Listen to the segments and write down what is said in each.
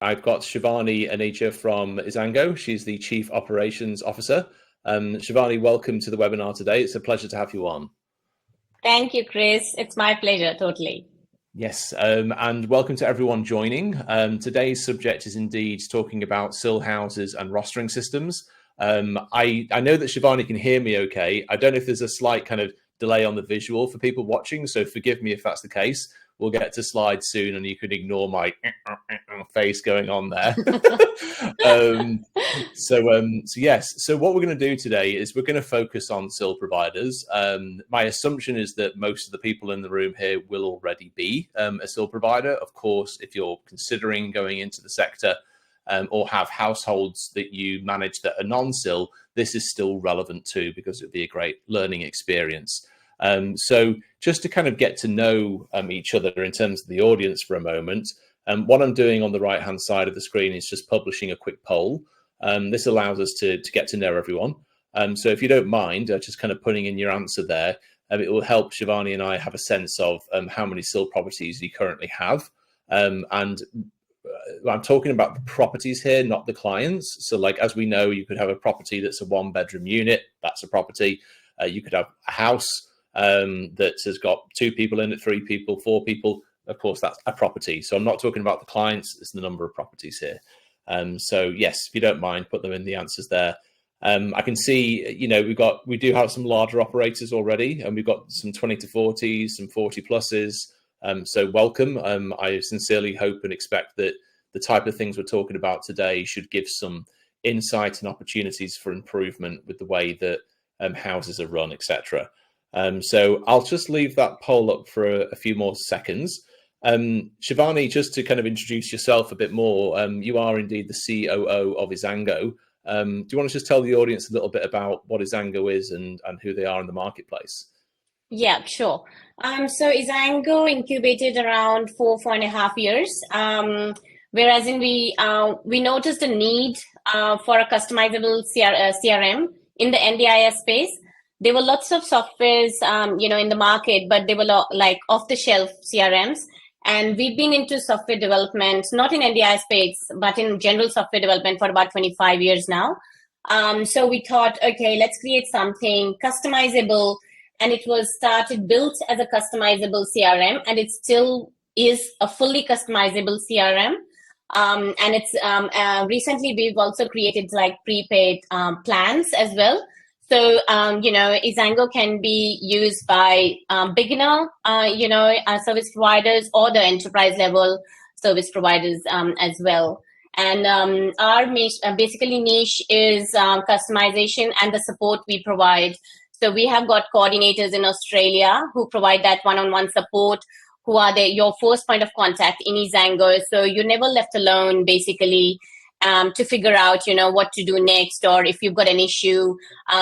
I've got Shivani Anecha from Izango. She's the Chief Operations Officer. Shivani, welcome to the webinar today. It's a pleasure to have you on. Thank you, Chris. It's my pleasure, totally. Yes, and welcome to everyone joining. Today's subject is indeed talking about SIL houses and rostering systems. I know that Shivani can hear me okay. I don't know if there's a slight kind of delay on the visual for people watching, so forgive me if that's the case. We'll get to slides soon and you can ignore my face going on there. So what we're going to do today is we're going to focus on SIL providers. My assumption is that most of the people in the room here will already be a SIL provider. Of course, if you're considering going into the sector or have households that you manage that are non-SIL, this is still relevant too, because it'd be a great learning experience. So just to kind of get to know each other in terms of the audience for a moment, what I'm doing on the right-hand side of the screen is just publishing a quick poll. This allows us to get to know everyone. So if you don't mind, just kind of putting in your answer there, it will help Shivani and I have a sense of how many SIL properties you currently have. And I'm talking about the properties here, not the clients. So like, as we know, you could have a property that's a 1-bedroom unit. That's a property. You could have a house that has got 2 people in it, 3 people, 4 people. Of course, that's a property. So I'm not talking about the clients, it's the number of properties here. So yes, if you don't mind, put them in the answers there. I can see, you know, we do have some larger operators already, and we've got some 20 to 40s, some 40 pluses. So welcome. I sincerely hope and expect that the type of things we're talking about today should give some insight and opportunities for improvement with the way that houses are run, etc. So I'll just leave that poll up for a few more seconds. Shivani, just to kind of introduce yourself a bit more, you are indeed the COO of Izango. Do you want to just tell the audience a little bit about what Izango is and who they are in the marketplace? Yeah, sure. So Izango incubated around 4.5 years. Whereas we noticed a need for a customizable CRM in the NDIS space. There were lots of softwares, in the market, but they were like off-the-shelf CRMs. And we've been into software development, not in NDI space, but in general software development for about 25 years now. So we thought, okay, let's create something customizable. And it was built as a customizable CRM, and it still is a fully customizable CRM. And it's recently we've also created like prepaid plans as well. So, Izango can be used by beginner, service providers or the enterprise level service providers as well. And our basically niche is customization and the support we provide. So we have got coordinators in Australia who provide that one-on-one support, who are your first point of contact in Izango. So you're never left alone, basically. To figure out, what to do next, or if you've got an issue.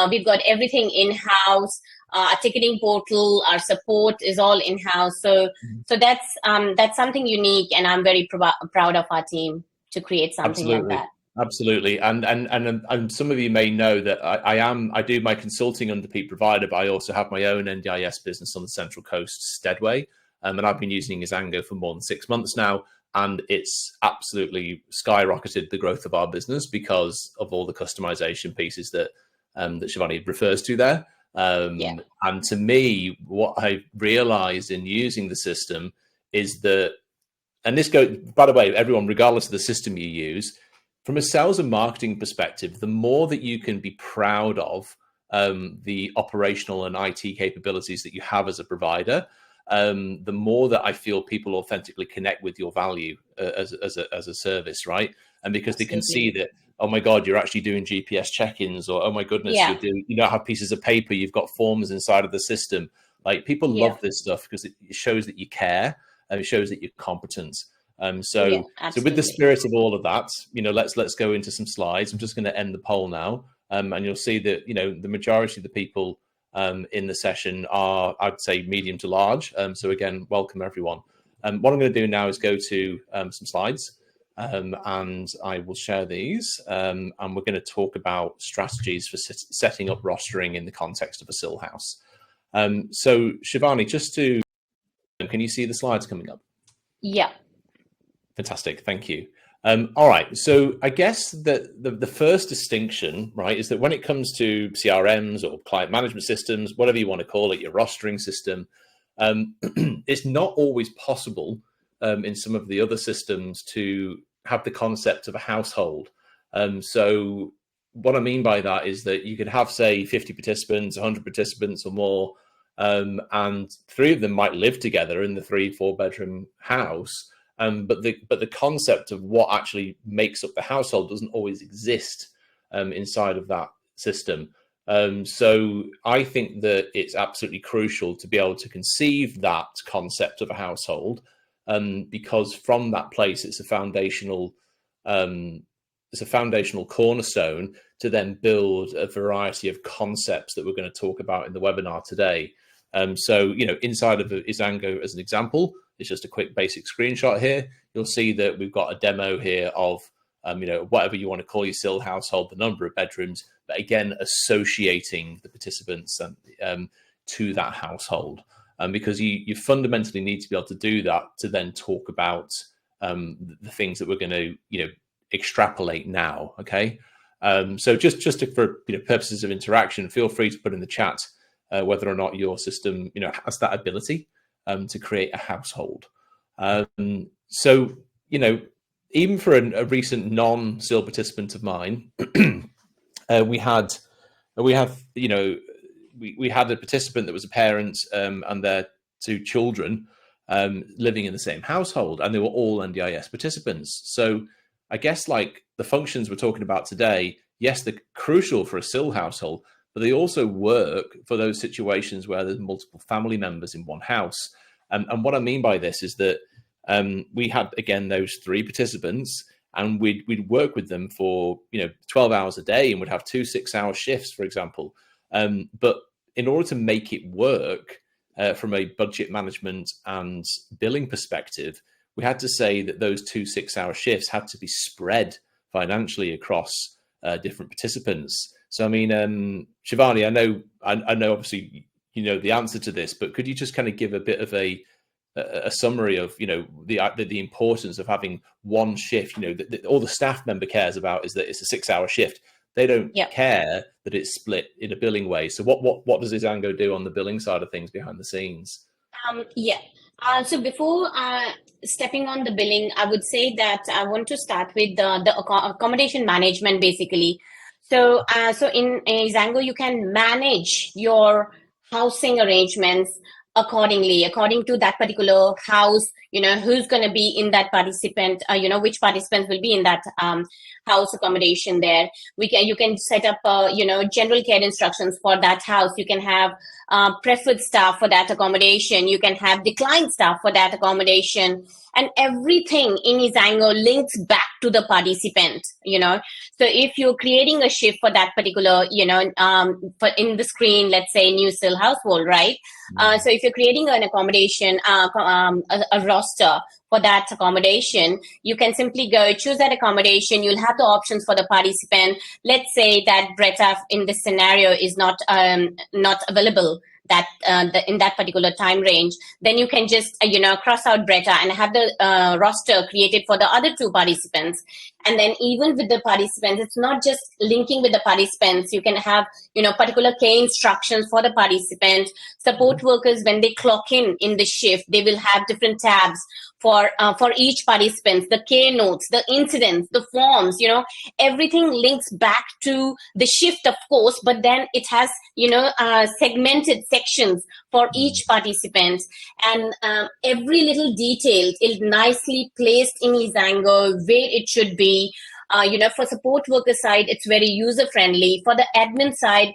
We've got everything in-house, our ticketing portal, our support is all in-house. So that's something unique, and I'm very proud of our team to create something like that. Absolutely. And some of you may know that I do my consulting under Pete Provider, but I also have my own NDIS business on the Central Coast, Steadway. And I've been using Izango for more than 6 months now. And it's absolutely skyrocketed the growth of our business because of all the customization pieces that Shivani refers to there. And to me, what I realized in using the system is that, and this goes, by the way, everyone, regardless of the system you use, from a sales and marketing perspective, the more that you can be proud of the operational and IT capabilities that you have as a provider, the more that I feel people authentically connect with your value as a service, right? And because they can see that, oh my God, you're actually doing GPS check-ins, or oh my goodness, you don't have pieces of paper, you've got forms inside of the system. Like, people love this stuff because it shows that you care and it shows that you're competent. So with the spirit of all of that, let's go into some slides. I'm just going to end the poll now, and you'll see that the majority of the people in the session are, I'd say, medium to large. So again, welcome everyone. What I'm going to do now is go to some slides, and I will share these, and we're going to talk about strategies for setting up rostering in the context of a SIL house. So Shivani, can you see the slides coming up? Yeah. Fantastic, thank you. All right. So I guess that the first distinction, right, is that when it comes to CRMs or client management systems, whatever you want to call it, your rostering system, it's not always possible in some of the other systems to have the concept of a household. So what I mean by that is that you could have, say, 50 participants, 100 participants or more, and three of them might live together in the 3-4 bedroom house. But the concept of what actually makes up the household doesn't always exist inside of that system. So I think that it's absolutely crucial to be able to conceive that concept of a household, because from that place it's a foundational cornerstone to then build a variety of concepts that we're going to talk about in the webinar today. So, inside of Izango, as an example, it's just a quick basic screenshot here. You'll see that we've got a demo here of, whatever you want to call your SIL household, the number of bedrooms, but again, associating the participants to that household. Because you fundamentally need to be able to do that to then talk about the things that we're going to, extrapolate now. Okay. So just for purposes of interaction, feel free to put in the chat whether or not your system, has that ability to create a household. So, even for a recent non-SIL participant of mine, we had a participant that was a parent and their two children living in the same household, and they were all NDIS participants. So I guess like the functions we're talking about today, yes, they're crucial for a SIL household, but they also work for those situations where there's multiple family members in one house. And what I mean by this is that we had, again, those three participants, and we'd work with them for 12 hours a day, and would have 2 6-hour shifts, for example. But in order to make it work from a budget management and billing perspective, we had to say that those 2 6-hour shifts had to be spread financially across different participants. So, I mean, Shivani, I know obviously you know the answer to this, but could you just kind of give a bit of a summary of the importance of having one shift? All the staff member cares about is that it's a 6-hour shift. They don't care that it's split in a billing way. So what does Izango do on the billing side of things behind the scenes? So before stepping on the billing, I would say that I want to start with the accommodation management, basically. So in Izango, you can manage your housing arrangements according to that particular house, who's going to be in that participant, which participants will be in that house accommodation there. You can set up, general care instructions for that house. You can have preferred staff for that accommodation. You can have declined staff for that accommodation. And everything in Izango links back to the participant, So if you're creating a shift for that particular, for in the screen, let's say new SIL household, right? So if you're creating an accommodation, a roster for that accommodation, you can simply go choose that accommodation. You'll have the options for the participant. Let's say that Bretta in this scenario is not available in that particular time range, then you can just cross out Bretta and have the roster created for the other two participants. And then even with the participants, it's not just linking with the participants. You can have particular K instructions for the participant. Support workers, when they clock in the shift, they will have different tabs for each participant, the K notes, the incidents, the forms, everything links back to the shift, of course, but then it has, segmented sections for each participant. And every little detail is nicely placed in Izango where it should be. For support worker side, it's very user friendly. For the admin side,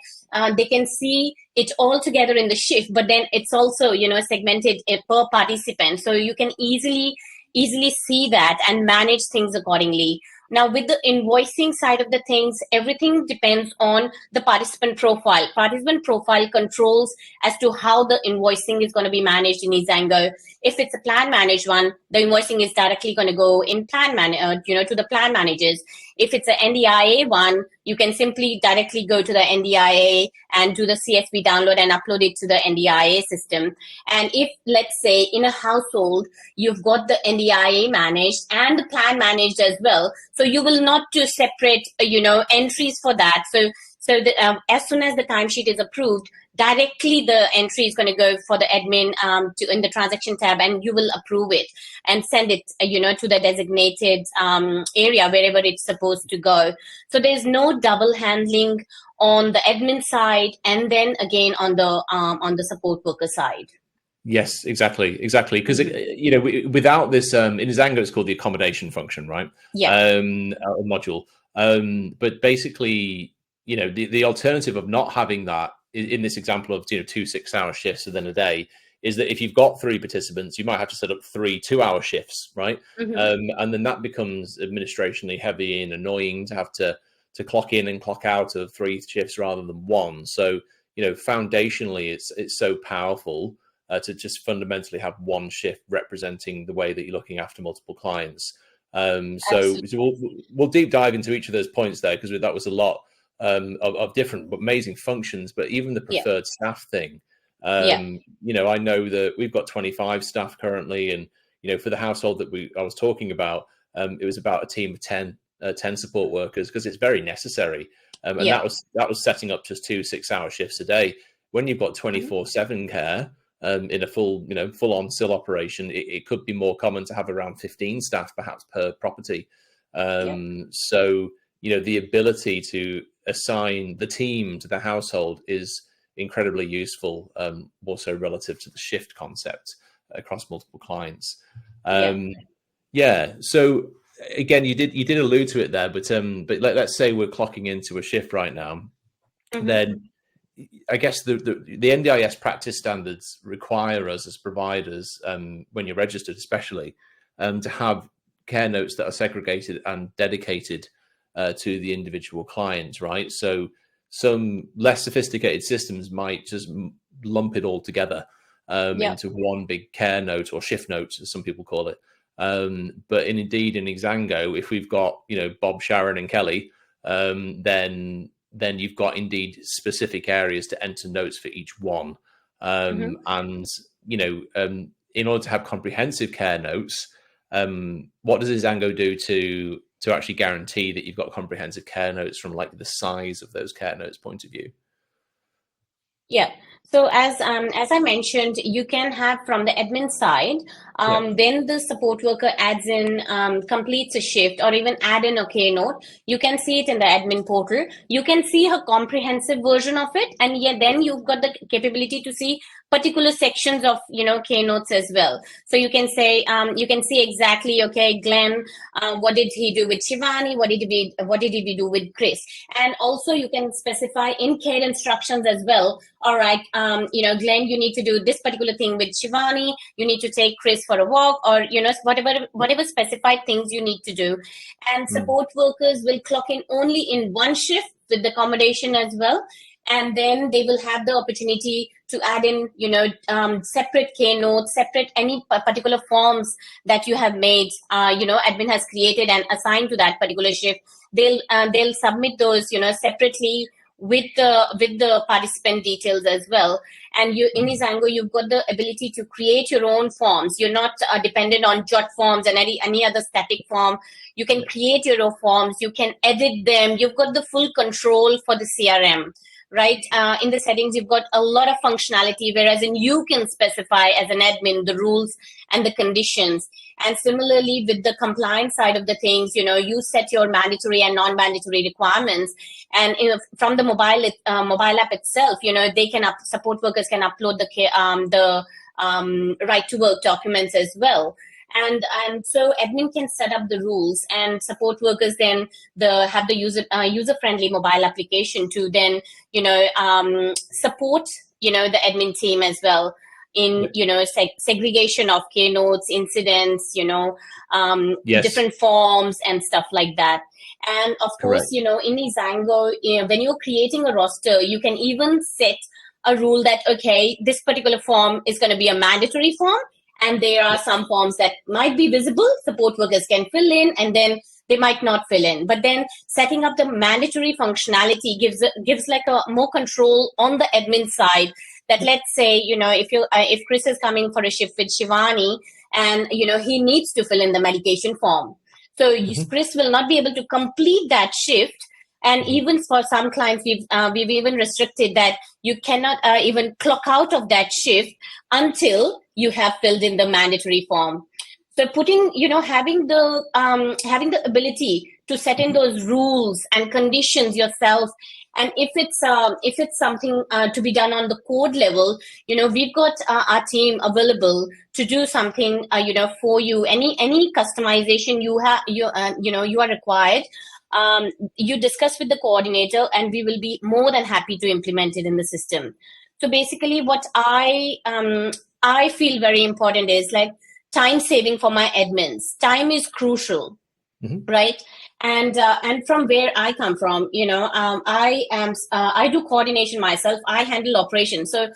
they can see it all together in the shift, but then it's also, segmented per participant. So you can easily see that and manage things accordingly. Now, with the invoicing side of the things, everything depends on the participant profile. Participant profile controls as to how the invoicing is going to be managed in Izango. If it's a plan managed one, the invoicing is directly going to go in to the plan managers. If it's an NDIA one, you can simply directly go to the NDIA and do the CSV download and upload it to the NDIA system. And if, let's say, in a household, you've got the NDIA managed and the plan managed as well, so you will not do separate, entries for that. So as soon as the timesheet is approved, directly the entry is going to go for the admin in the transaction tab, and you will approve it and send it, to the designated area wherever it's supposed to go. So there's no double handling on the admin side, and then again on the support worker side. Yes, exactly. Because without this, in Zango, it's called the accommodation function, right? Yeah. Module. But basically, the alternative of not having that in this example of 2 6-hour shifts and then a day is that if you've got 3 participants, you might have to set up 3 2-hour shifts, right? And then that becomes administrationally heavy and annoying to have to clock in and clock out of 3 shifts rather than 1. So foundationally, it's so powerful to just fundamentally have 1 shift representing the way that you're looking after multiple clients. So we'll deep dive into each of those points there, because that was a lot of different amazing functions. But even the preferred staff thing, I know that we've got 25 staff currently, and for the household that I was talking about, it was about a team of 10 support workers, because it's very necessary. And that was setting up just 2 6-hour shifts a day. When you've got 24/7 care in a full-on SIL operation, it could be more common to have around 15 staff perhaps per property. So the ability to assign the team to the household is incredibly useful, also relative to the shift concept across multiple clients. So again, you did allude to it there, but let's say we're clocking into a shift right now. Then I guess the NDIS practice standards require us as providers, when you're registered especially, to have care notes that are segregated and dedicated to the individual clients, right? So some less sophisticated systems might just lump it all together into one big care note, or shift note, as some people call it. But indeed, in Xango, if we've got Bob, Sharon, and Kelly, then you've got indeed specific areas to enter notes for each one. And in order to have comprehensive care notes, what does Xango do to actually guarantee that you've got comprehensive care notes from like the size of those care notes point of view? Yeah. So as I mentioned, you can have from the admin side, when the support worker adds in, completes a shift, or even add in a K note, you can see it in the admin portal. You can see her comprehensive version of it, and then you've got the capability to see particular sections of K notes as well. So you can say, you can see exactly, okay, Glenn, what did he do with Shivani? What did he do with Chris? And also you can specify in care instructions as well. All right, Glenn, you need to do this particular thing with Shivani. You need to take Chris for a walk, or whatever specified things you need to do. And support workers will clock in only in 1 shift with the accommodation as well. And then they will have the opportunity to add in, separate K notes, separate any particular forms that you have made, admin has created and assigned to that particular shift. They'll submit those, separately with the participant details as well. And in Xango, you've got the ability to create your own forms. You're not dependent on Jot forms and any other static form. You can create your own forms. You can edit them. You've got the full control for the CRM. Right? In the settings, you've got a lot of functionality, whereas you can specify as an admin the rules and the conditions. And similarly, with the compliance side of the things, you set your mandatory and non-mandatory requirements. And from the mobile app itself, support workers can upload the right to work documents as well. And so admin can set up the rules, and support workers then have the user-friendly mobile application to then support the admin team as well in segregation of K notes, incidents, different forms and stuff like that. And of course, in Xango, when you're creating a roster, you can even set a rule that, okay, this particular form is going to be a mandatory form, and there are some forms that might be visible, support workers can fill in, and then they might not fill in. But then setting up the mandatory functionality gives like a more control on the admin side. That let's say, if Chris is coming for a shift with Shivani, and he needs to fill in the medication form, so Chris will not be able to complete that shift. And even for some clients, we've even restricted that you cannot even clock out of that shift until you have filled in the mandatory form. So having the ability to set in those rules and conditions yourself, and if it's something to be done on the code level, we've got our team available to do something, for you. Any customization you are required. You discuss with the coordinator, and we will be more than happy to implement it in the system. So basically, what I feel very important is like time saving for my admins. Time is crucial, right? And from where I come from, I do coordination myself. I handle operations. So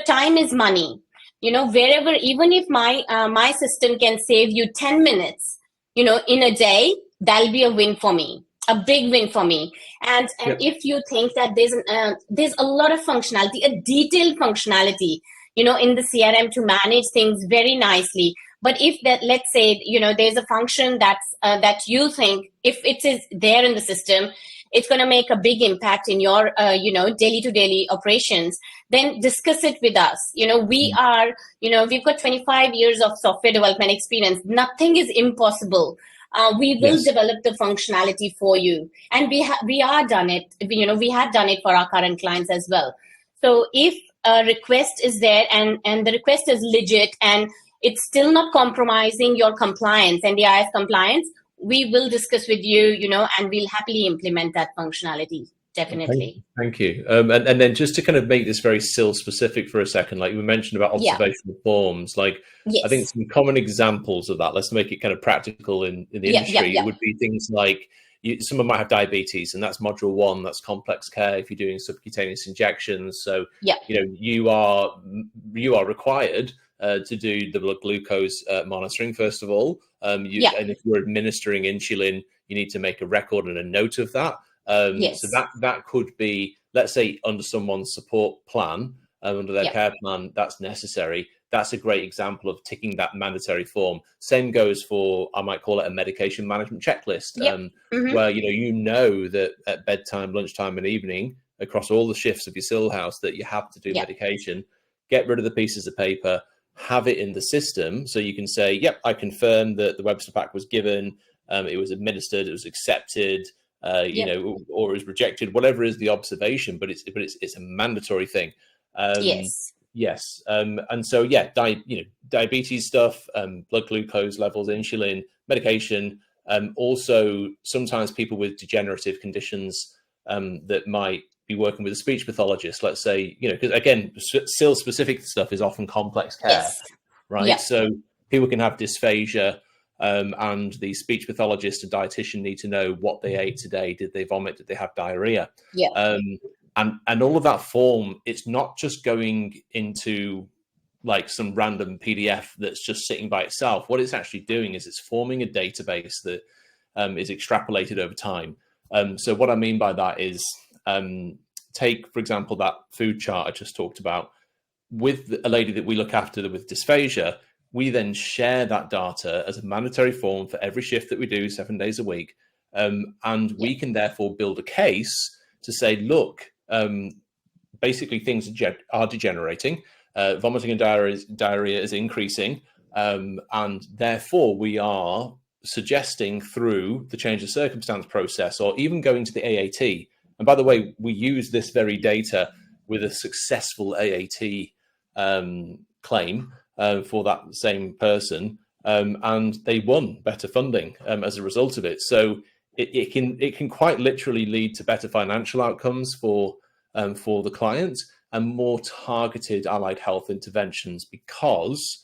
time is money. Wherever, even if my system can save you 10 minutes, in a day, that'll be a win for me. A big win for me. And if you think that there's a lot of functionality, a detailed functionality, in the CRM to manage things very nicely. But if that, let's say, there's a function that you think, if it is there in the system, it's going to make a big impact in your, daily to daily operations, then discuss it with us. We've got 25 years of software development experience. Nothing is impossible. We will develop the functionality for you, and we are done it. We have done it for our current clients as well. So if a request is there and the request is legit and it's still not compromising your compliance and the IS compliance, we will discuss with you, and we'll happily implement that functionality. Definitely. Thank you. And then just to kind of make this very SIL specific for a second, like we mentioned about observational forms, like I think some common examples of that, let's make it kind of practical in the industry. It would be things like someone might have diabetes, and that's module 1, that's complex care if you're doing subcutaneous injections. So, you are required to do the blood glucose monitoring, first of all. And if you're administering insulin, you need to make a record and a note of that. So that could be, let's say, under someone's support plan, under their care plan, that's necessary. That's a great example of ticking that mandatory form. Same goes for, I might call it a medication management checklist, where that at bedtime, lunchtime, and evening, across all the shifts of your SIL house, that you have to do medication. Get rid of the pieces of paper, have it in the system, so you can say, "Yep, I confirm that the Webster pack was given, it was administered, it was accepted." Or is rejected, whatever is the observation, but it's a mandatory thing. And so diabetes stuff, blood glucose levels, insulin, medication. Also, sometimes people with degenerative conditions that might be working with a speech pathologist, let's say, because again, SIL specific stuff is often complex care, right? So people can have dysphagia. And the speech pathologist and dietitian need to know what they ate today. Did they vomit? Did they have diarrhea? And all of that form, it's not just going into like some random PDF that's just sitting by itself. What it's actually doing is it's forming a database that is extrapolated over time. So what I mean by that is, take, for example, that food chart I just talked about. With a lady that we look after with dysphagia, we then share that data as a mandatory form for every shift that we do 7 days a week. And we can therefore build a case to say, look, basically things are degenerating, vomiting and diarrhea is increasing. And therefore we are suggesting through the change of circumstance process, or even going to the AAT. And by the way, we use this very data with a successful AAT claim for that same person, and they won better funding as a result of it. So it can quite literally lead to better financial outcomes for the client and more targeted allied health interventions, because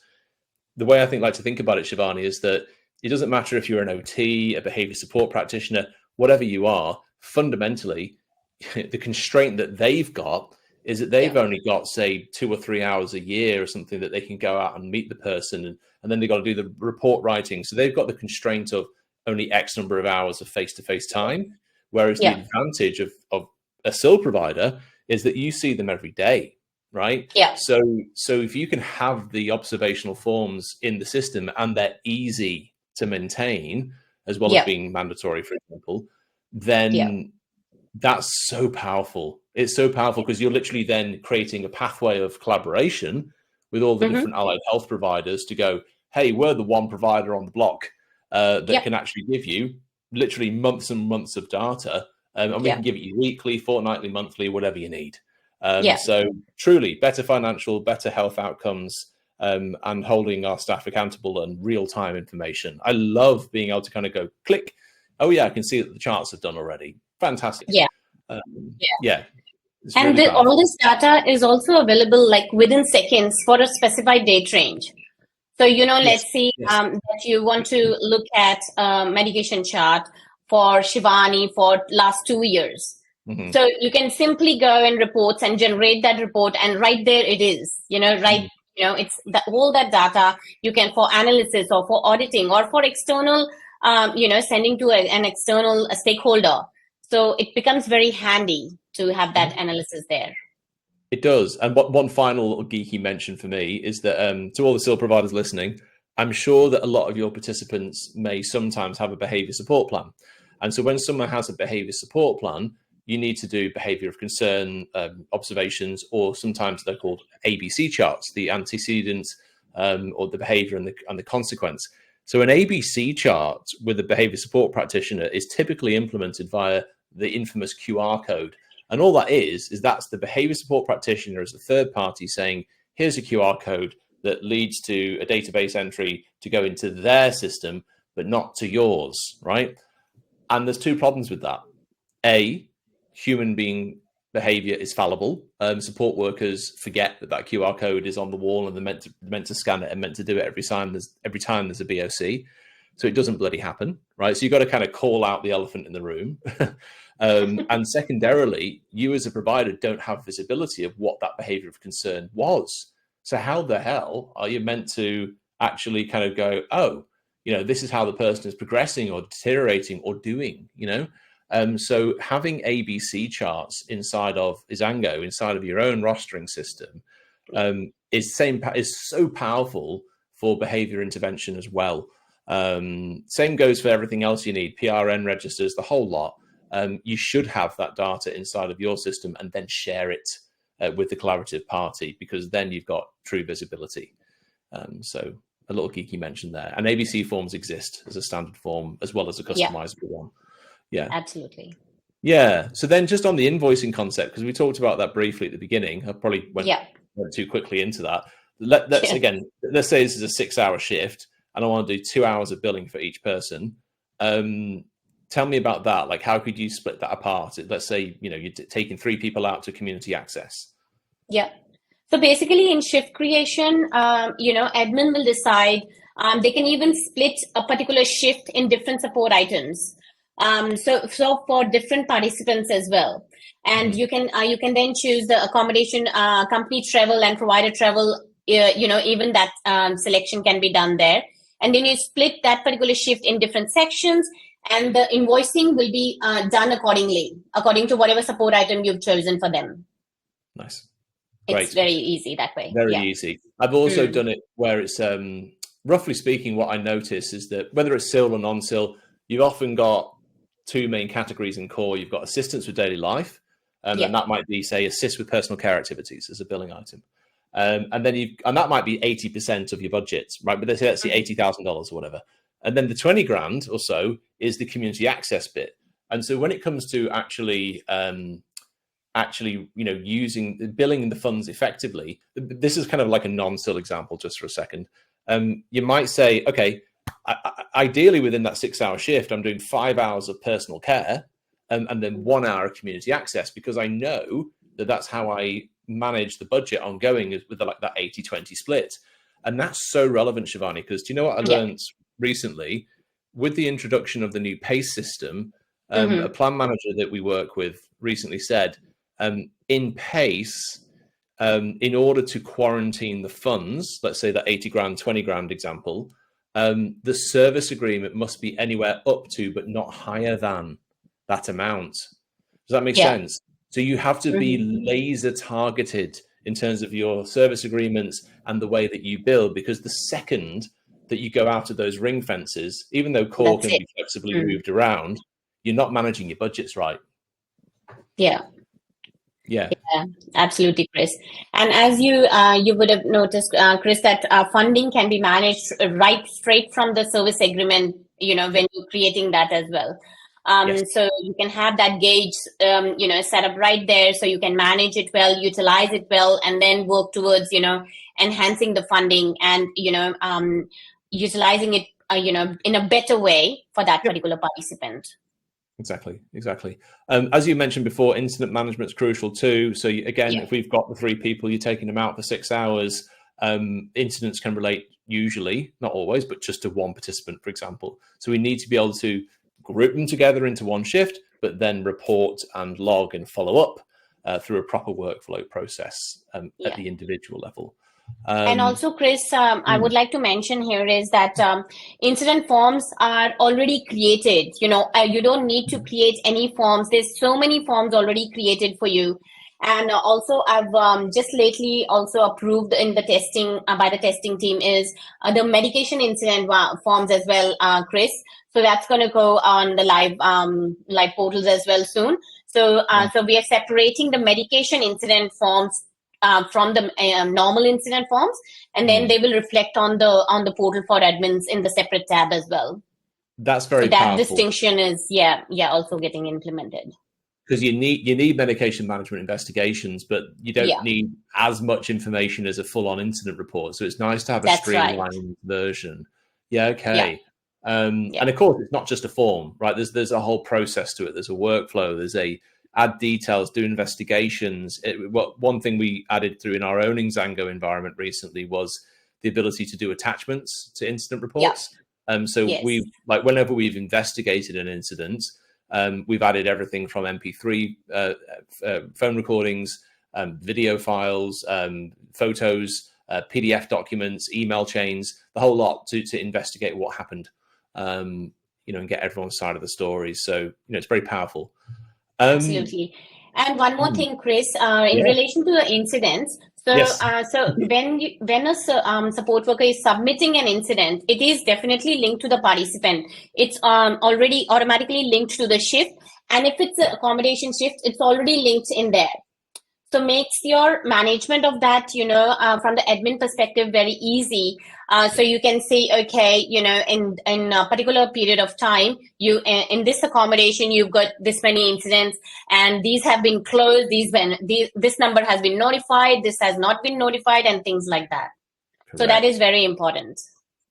the way I like to think about it, Shivani, is that it doesn't matter if you're an OT, a behavior support practitioner, whatever you are. Fundamentally, the constraint that they've got is that they've only got, say, 2 or 3 hours a year or something that they can go out and meet the person, and then they've got to do the report writing. So they've got the constraint of only X number of hours of face-to-face time. Whereas the Yeah. advantage of a SIL provider is that you see them every day, right? Yeah. So if you can have the observational forms in the system and they're easy to maintain, as well as Yeah. being mandatory, for example, Yeah. then that's so powerful. It's so powerful because you're literally then creating a pathway of collaboration with all the different allied health providers to go, hey, we're the one provider on the block that can actually give you literally months and months of data, and we can give it you weekly, fortnightly, monthly, whatever you need. So truly better financial, better health outcomes, and holding our staff accountable and real-time information. I love being able to kind of go click. Oh yeah, I can see that the charts are done already. Fantastic. Yeah. Yeah. It's And really all powerful. this data is also available like within seconds for a specified date range. So, let's say that you want to look at a medication chart for Shivani for last 2 years. Mm-hmm. So you can simply go in reports and generate that report, and right there it is, it's all that data you can for analysis or for auditing or for external, sending to an external stakeholder. So it becomes very handy to have that analysis there. It does. And one final little geeky mention for me is that to all the SIL providers listening, I'm sure that a lot of your participants may sometimes have a behavior support plan. And so when someone has a behavior support plan, you need to do behavior of concern observations, or sometimes they're called ABC charts, the antecedents or the behavior and the consequence. So an ABC chart with a behavior support practitioner is typically implemented via the infamous QR code. And all that is that's the behavior support practitioner as a third party saying, here's a QR code that leads to a database entry to go into their system, but not to yours, right? And there's two problems with that. A, human being behavior is fallible. Support workers forget that QR code is on the wall and they're meant to scan it and meant to do it every time there's a BOC. So it doesn't bloody happen, right? So you've got to kind of call out the elephant in the room. And secondarily, you as a provider don't have visibility of what that behavior of concern was. So how the hell are you meant to actually kind of go, oh, this is how the person is progressing or deteriorating or doing, So having ABC charts inside of Izango, inside of your own rostering system, is so powerful for behavior intervention as well. Same goes for everything else you need, PRN registers, the whole lot. You should have that data inside of your system and then share it with the collaborative party, because then you've got true visibility. So a little geeky mention there. And ABC forms exist as a standard form as well as a customizable one. Yeah, absolutely. Yeah. So then just on the invoicing concept, because we talked about that briefly at the beginning, I probably went too quickly into that. Let's say this is a 6-hour shift and I want to do 2 hours of billing for each person. Tell me about that. Like, how could you split that apart? Let's say, you're taking 3 people out to community access. Yeah. So basically in shift creation, admin will decide, they can even split a particular shift in different support items. So for different participants as well. And you can then choose the accommodation, company travel and provider travel, even that selection can be done there. And then you split that particular shift in different sections, and the invoicing will be done accordingly, according to whatever support item you've chosen for them. Nice. Great. It's very easy that way. Very easy. I've also done it where it's, roughly speaking, what I notice is that whether it's SIL or non-SIL, you've often got 2 main categories in core. You've got assistance with daily life, and that might be, say, assist with personal care activities as a billing item. And then that might be 80% of your budget, right? But let's say $80,000 or whatever. And then the 20 grand or so is the community access bit. And so when it comes to actually, using billing the funds effectively, this is kind of like a non-SIL example, just for a second. You might say, okay, ideally within that 6-hour shift, I'm doing 5 hours of personal care and then 1 hour of community access, because I know that that's how I manage the budget ongoing with that 80-20 split. And that's so relevant, Shivani, because do you know what I learned recently with the introduction of the new PACE system? A plan manager that we work with recently said, in PACE, in order to quarantine the funds, let's say that 80 grand, 20 grand example, the service agreement must be anywhere up to, but not higher than that amount. Does that make sense? So you have to be laser targeted in terms of your service agreements and the way that you bill, because the second that you go out of those ring fences, even though core can be flexibly moved around, you're not managing your budgets right. Yeah. Yeah. Yeah, absolutely, Chris. And as you would have noticed, Chris, that funding can be managed right straight from the service agreement, you know, when you're creating that as well. Yes. So you can have that gauge, you know, set up right there, so you can manage it well, utilize it well, and then work towards, you know, enhancing the funding and, you know, utilizing it, you know, in a better way for that particular participant. Exactly. As you mentioned before, incident management is crucial too. So again, if we've got the 3 people, you're taking them out for 6 hours, incidents can relate usually, not always, but just to one participant, for example. So we need to be able to group them together into one shift, but then report and log and follow up through a proper workflow process at the individual level. And also, Chris, I would like to mention here is that incident forms are already created. You know, you don't need to create any forms. There's so many forms already created for you. And also, I've just lately also approved in the testing by the testing team is the medication incident forms as well, Chris. So that's going to go on the live portals as well soon. So so we are separating the medication incident forms from the normal incident forms, and then they will reflect on the portal for admins in the separate tab as well. That's very so that powerful. Distinction is also getting implemented. Because you need medication management investigations, but you don't need as much information as a full-on incident report. So it's nice to have a streamlined version. Yeah, okay. And of course, it's not just a form, right? There's a whole process to it. There's a workflow. There's a add details, do investigations. One thing we added through in our own Xango environment recently was the ability to do attachments to incident reports. So we've, like, whenever we've investigated an incident, we've added everything from MP3 phone recordings, video files, photos, PDF documents, email chains, the whole lot to investigate what happened, and get everyone's side of the story. So, it's very powerful. Absolutely. And one more thing, Chris, in relation to the incidents. So, so when a support worker is submitting an incident, it is definitely linked to the participant. It's already automatically linked to the shift. And if it's an accommodation shift, it's already linked in there. So makes your management of that, from the admin perspective, very easy. So you can say, okay, in a particular period of time, in this accommodation, you've got this many incidents, and these have been closed. This number has been notified. This has not been notified, and things like that. Correct. So that is very important.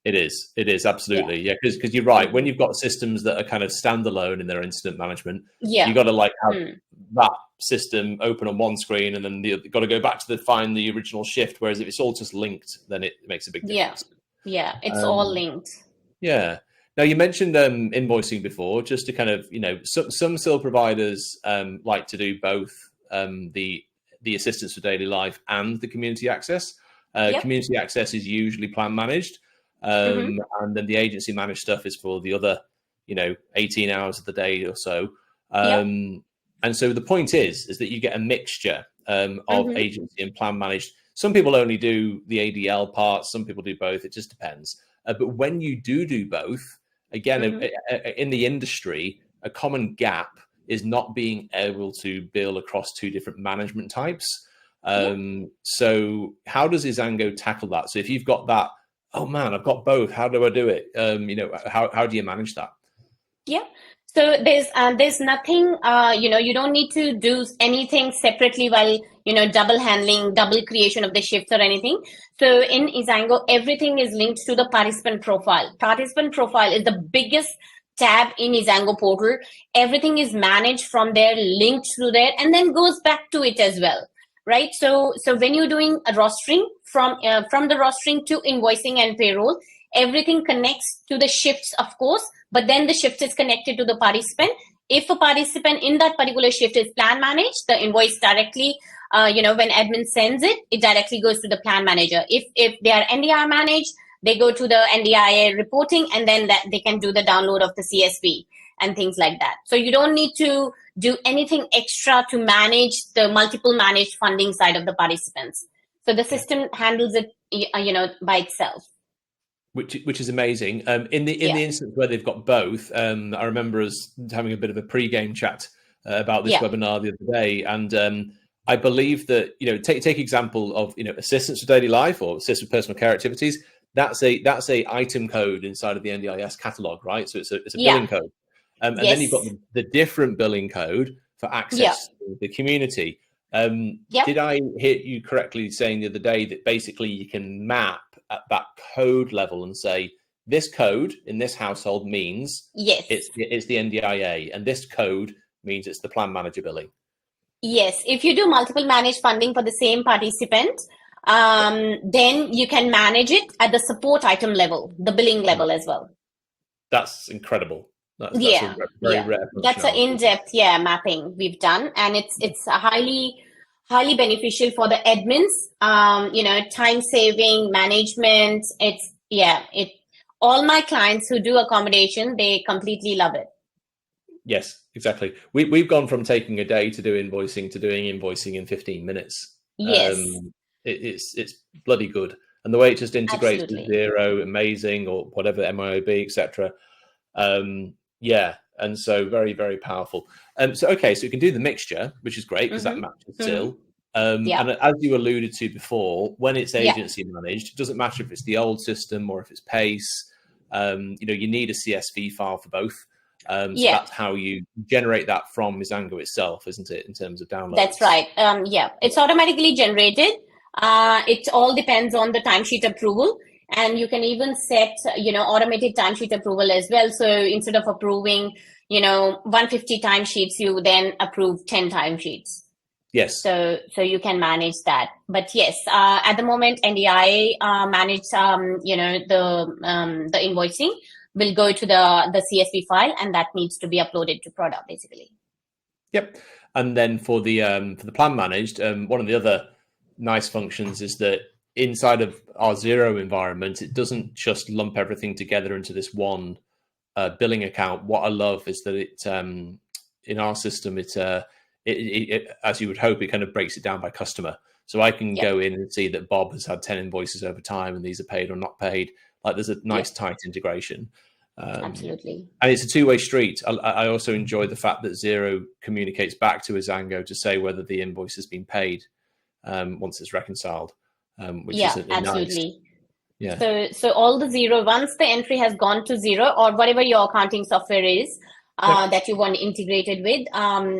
It is absolutely, because you're right. When you've got systems that are kind of standalone in their incident management, you got to have that system open on one screen, and then you've got to go back to find the original shift. Whereas if it's all just linked, then it makes a big difference. Yeah, it's all linked. Yeah. Now, you mentioned invoicing before, just to kind of, some SIL providers like to do both the assistance for daily life and the community access. Community access is usually plan managed. And then the agency managed stuff is for the other, 18 hours of the day or so. And so the point is that you get a mixture of agency and plan managed. Some people only do the ADL part. Some people do both. It just depends. But when you do both, again, in the industry, a common gap is not being able to bill across 2 different management types. So how does Xango tackle that? So if you've got that, oh man, I've got both, how do I do it? How do you manage that? Yeah. So there's nothing, you don't need to do anything separately while, double handling, double creation of the shifts or anything. So in Xango, everything is linked to the participant profile. Participant profile is the biggest tab in Xango portal. Everything is managed from there, linked to there, and then goes back to it as well. Right. So when you're doing a rostering from the rostering to invoicing and payroll, everything connects to the shifts, of course, but then the shift is connected to the participant. If a participant in that particular shift is plan managed, the invoice directly, when admin sends it, it directly goes to the plan manager. If they are NDR managed, they go to the NDIA reporting, and then that they can do the download of the CSV and things like that. So you don't need to do anything extra to manage the multiple managed funding side of the participants. So the system handles it, by itself. Which is amazing. In the instance where they've got both, I remember us having a bit of a pre-game chat about this webinar the other day, and I believe that take example of assistance for daily life or assist with personal care activities. That's a item code inside of the NDIS catalog, right? So it's a billing code, and then you've got the different billing code for access to the community. Did I hear you correctly saying the other day that basically you can map at that code level and say this code in this household means it's the NDIA, and this code means it's the plan manager billing? Yes, if you do multiple managed funding for the same participant, then you can manage it at the support item level, the billing level as well. That's incredible. That's very rare. That's an in-depth mapping we've done, and it's a highly beneficial for the admins. Time saving, management. All my clients who do accommodation, they completely love it. Yes, exactly. We've gone from taking a day to do invoicing to doing invoicing in 15 minutes. Yes, it's bloody good, and the way it just integrates with Xero, amazing, or whatever, MIOB, etc. And so very, very powerful. So you can do the mixture, which is great because that matches SIL. And as you alluded to before, when it's agency managed, it doesn't matter if it's the old system or if it's PACE. You need a CSV file for both. So that's how you generate that from Mizango itself, isn't it, in terms of downloads? That's right. It's automatically generated. It all depends on the timesheet approval. And you can even set, automated timesheet approval as well. So instead of approving, 150 timesheets, you then approve 10 timesheets. Yes. So you can manage that. But yes, at the moment, NDIA manage, the invoicing will go to the CSV file, and that needs to be uploaded to product basically. Yep. And then for the plan managed, one of the other nice functions is that inside of our Xero environment, it doesn't just lump everything together into this one billing account. What I love is that it in our system, it as you would hope, it kind of breaks it down by customer. So I can go in and see that Bob has had 10 invoices over time, and these are paid or not paid. Like there's a nice tight integration. Absolutely. And it's a two-way street. I also enjoy the fact that Xero communicates back to Mizango to say whether the invoice has been paid once it's reconciled. Which is absolutely. Nice. So all the Xero, once the entry has gone to Xero or whatever your accounting software is that you want integrated with,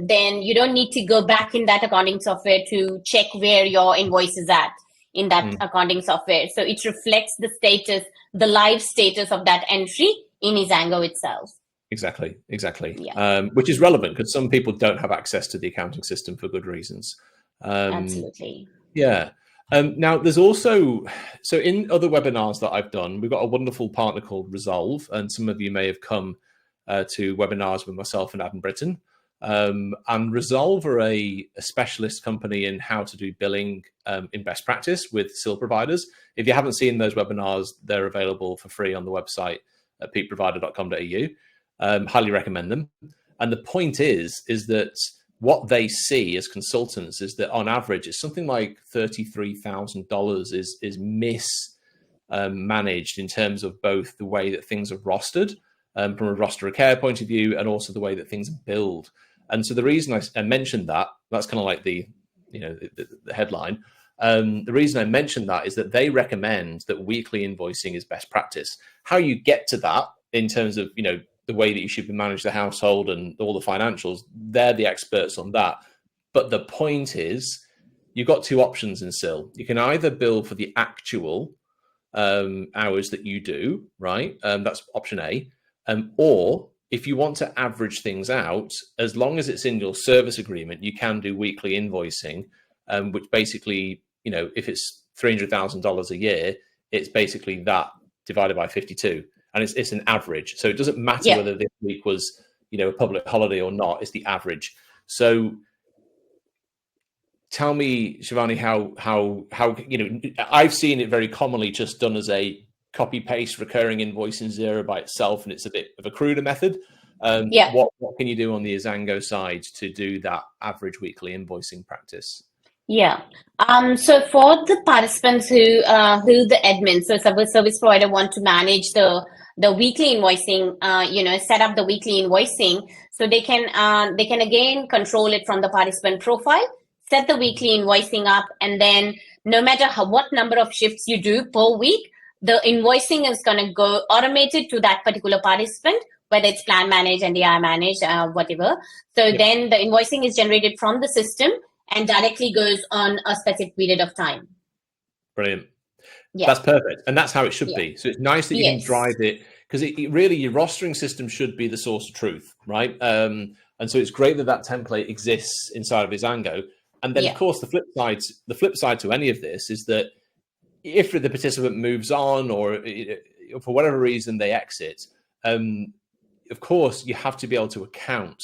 then you don't need to go back in that accounting software to check where your invoice is at in that accounting software. So it reflects the status, the live status of that entry in Mizango itself. Exactly. Which is relevant because some people don't have access to the accounting system for good reasons. Absolutely. Yeah. Now, there's also, so in other webinars that I've done, we've got a wonderful partner called Resolve, and some of you may have come to webinars with myself and Adam Britton. And Resolve are a specialist company in how to do billing in best practice with SIL providers. If you haven't seen those webinars, they're available for free on the website at peakprovider.com.au. Highly recommend them. And the point is that what they see as consultants is that on average, it's something like $33,000 is mismanaged in terms of both the way that things are rostered from a roster of care point of view, and also the way that things are billed. And so the reason I mentioned that's kind of like the headline. The reason I mentioned that is that they recommend that weekly invoicing is best practice. How you get to that in terms of, the way that you should manage the household and all the financials, they're the experts on that. But the point is, you've got two options in SIL. You can either bill for the actual hours that you do, right? That's option A. Or if you want to average things out, as long as it's in your service agreement, you can do weekly invoicing, which basically, if it's $300,000 a year, it's basically that divided by 52. And it's an average. So it doesn't matter whether this week was, a public holiday or not, it's the average. So tell me, Shivani, how I've seen it very commonly just done as a copy paste recurring invoicing zero by itself, and it's a bit of a cruder method. Yeah. What can you do on the Izango side to do that average weekly invoicing practice? Yeah. So for the participants who the admin, so service provider want to manage the weekly invoicing, set up the weekly invoicing, so they can again control it from the participant profile, set the weekly invoicing up, and then no matter what number of shifts you do per week, the invoicing is going to go automated to that particular participant, whether it's plan managed, NDI managed, whatever. So then the invoicing is generated from the system and directly goes on a specific period of time. Brilliant. Yeah. That's perfect. And that's how it should be. So it's nice that you can Yes. drive it, because it really, your rostering system should be the source of truth, right? And so it's great that that template exists inside of Izango. And then, of course, the flip side to any of this is that if the participant moves on, or for whatever reason they exit, of course, you have to be able to account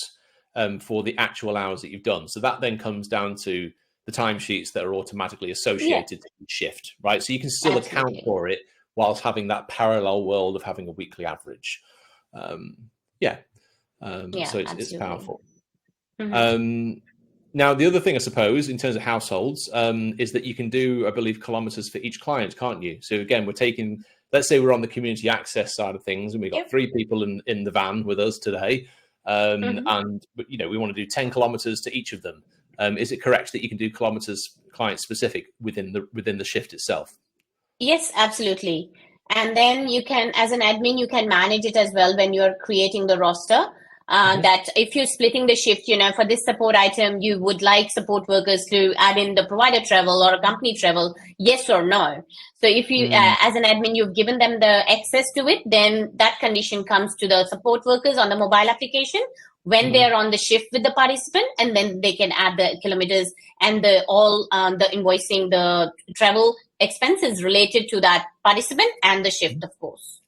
for the actual hours that you've done. So that then comes down to the timesheets that are automatically associated to each shift, right? So you can still account for it whilst having that parallel world of having a weekly average. So it's powerful. Now, the other thing, I suppose, in terms of households, is that you can do, I believe, kilometers for each client, can't you? So again, we're taking, let's say we're on the community access side of things, and we've got 3 people in the van with us today. And we want to do 10 kilometers to each of them. Is it correct that you can do kilometers client specific within the shift itself? Yes, absolutely. And then you can, as an admin, you can manage it as well when you're creating the roster. That if you're splitting the shift, for this support item, you would like support workers to add in the provider travel or a company travel, yes or no. So if you, as an admin, you've given them the access to it, then that condition comes to the support workers on the mobile application when they're on the shift with the participant, and then they can add the kilometers and the invoicing, the travel expenses related to that participant and the shift, of course.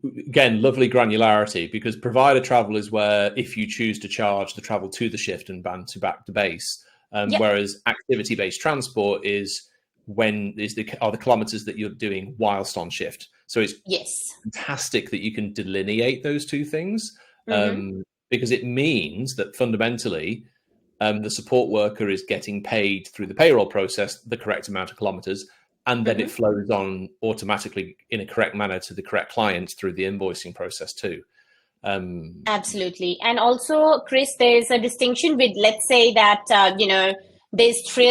Again, lovely granularity, because provider travel is where, if you choose to charge the travel to the shift and back to base, whereas activity-based transport is are the kilometers that you're doing whilst on shift. So it's fantastic that you can delineate those two things, because it means that fundamentally the support worker is getting paid through the payroll process the correct amount of kilometers, and then it flows on automatically in a correct manner to the correct clients through the invoicing process too. Absolutely. And also, Chris, there's a distinction with, let's say that, there's 3,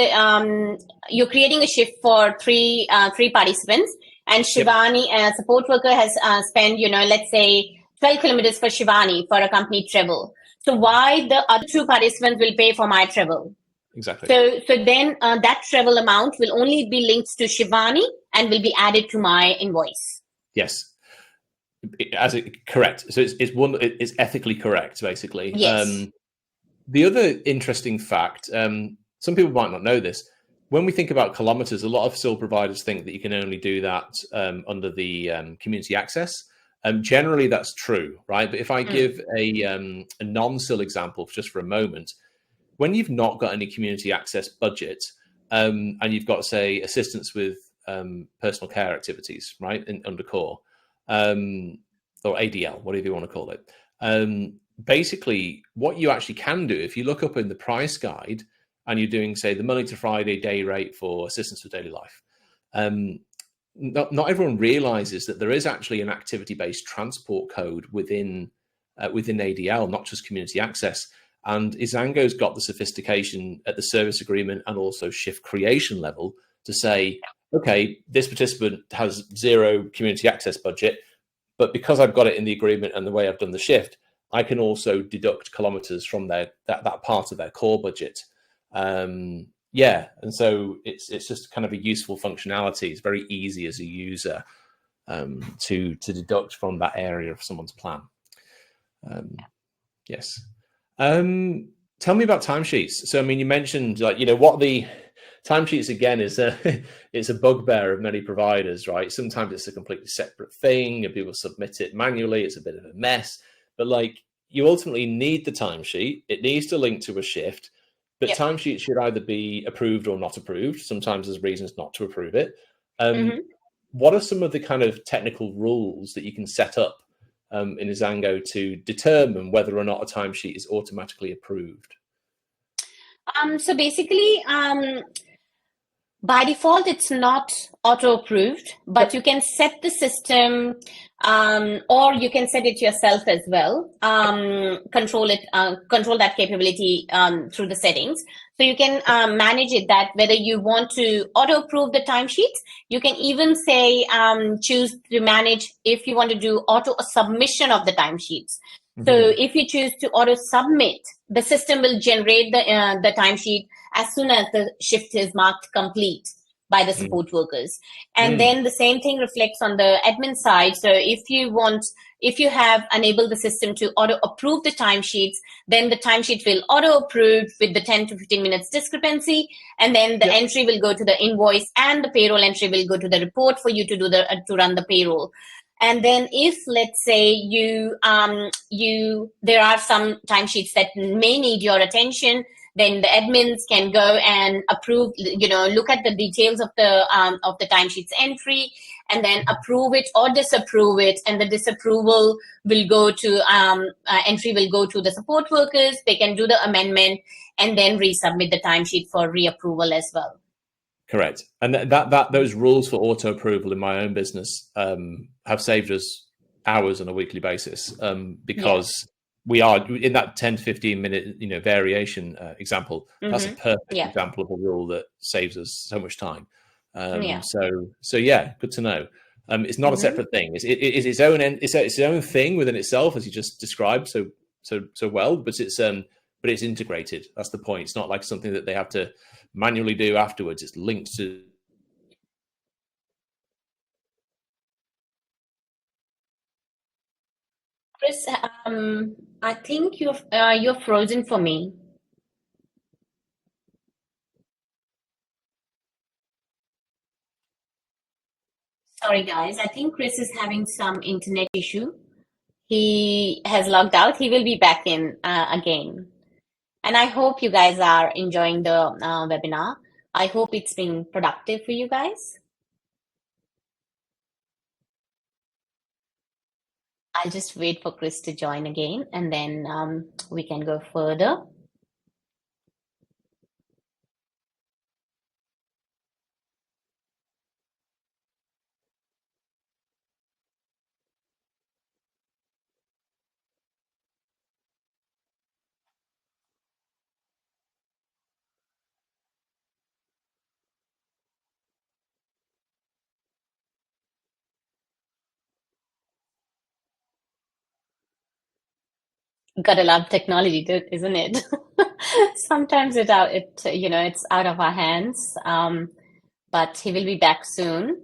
you're creating a shift for 3 participants, and Shivani, support worker, has spent, let's say 12 kilometers for Shivani for a company travel. So why the other 2 participants will pay for my travel? Exactly. So then that travel amount will only be linked to Shivani and will be added to my invoice. Yes, correct. So it's ethically correct, basically. Yes. The other interesting fact, some people might not know this. When we think about kilometers, a lot of SIL providers think that you can only do that under the community access. Generally, that's true, right? But if I give a non-SIL example just for a moment, when you've not got any community access budget, and you've got, say, assistance with personal care activities, right, under core, or ADL, whatever you want to call it, basically what you actually can do, if you look up in the price guide and you're doing, say, the Monday to Friday day rate for assistance with daily life, not everyone realizes that there is actually an activity-based transport code within ADL, not just community access. And Izango's got the sophistication at the service agreement and also shift creation level to say, okay, this participant has 0 community access budget, but because I've got it in the agreement and the way I've done the shift, I can also deduct kilometers from that part of their core budget. And so it's just kind of a useful functionality. It's very easy as a user to deduct from that area of someone's plan. Yes. Tell me about timesheets. So, I mean, you mentioned, what the timesheets, again, is it's a bugbear of many providers, right? Sometimes it's a completely separate thing and people submit it manually. It's a bit of a mess, but you ultimately need the timesheet. It needs to link to a shift, but timesheets should either be approved or not approved. Sometimes there's reasons not to approve it. what are some of the kind of technical rules that you can set up in Azango to determine whether or not a timesheet is automatically approved? So basically, by default, it's not auto-approved, but you can set the system, or you can set it yourself as well. Control that capability through the settings. So you can manage it that whether you want to auto-approve the timesheets, you can even say choose to manage if you want to do auto-submission of the timesheets. Mm-hmm. So if you choose to auto-submit, the system will generate the timesheet as soon as the shift is marked complete by the support workers. And then the same thing reflects on the admin side. So if you have enabled the system to auto approve the timesheets, then the timesheet will auto approve with the 10 to 15 minutes discrepancy. And then the entry will go to the invoice and the payroll entry will go to the report for you to do to run the payroll. And then if, let's say, there are some timesheets that may need your attention, then the admins can go and approve, look at the details of the timesheets entry and then approve it or disapprove it. And the disapproval will go to, entry will go to the support workers. They can do the amendment and then resubmit the timesheet for reapproval as well. Correct. And those rules for auto approval in my own business have saved us hours on a weekly basis because we are in that 10 to 15 minute variation example. That's a perfect example of a rule that saves us so much time. So yeah, good to know. It's not a separate thing. It's its own thing within itself, as you just described so well. But it's integrated. That's the point. It's not like something that they have to manually do afterwards. It's linked to. Chris, I think you're frozen for me. Sorry, guys. I think Chris is having some internet issue. He has logged out. He will be back in again. And I hope you guys are enjoying the webinar. I hope it's been productive for you guys. I'll just wait for Chris to join again, and then we can go further. Gotta love technology, isn't it? Sometimes it's out of our hands. But he will be back soon.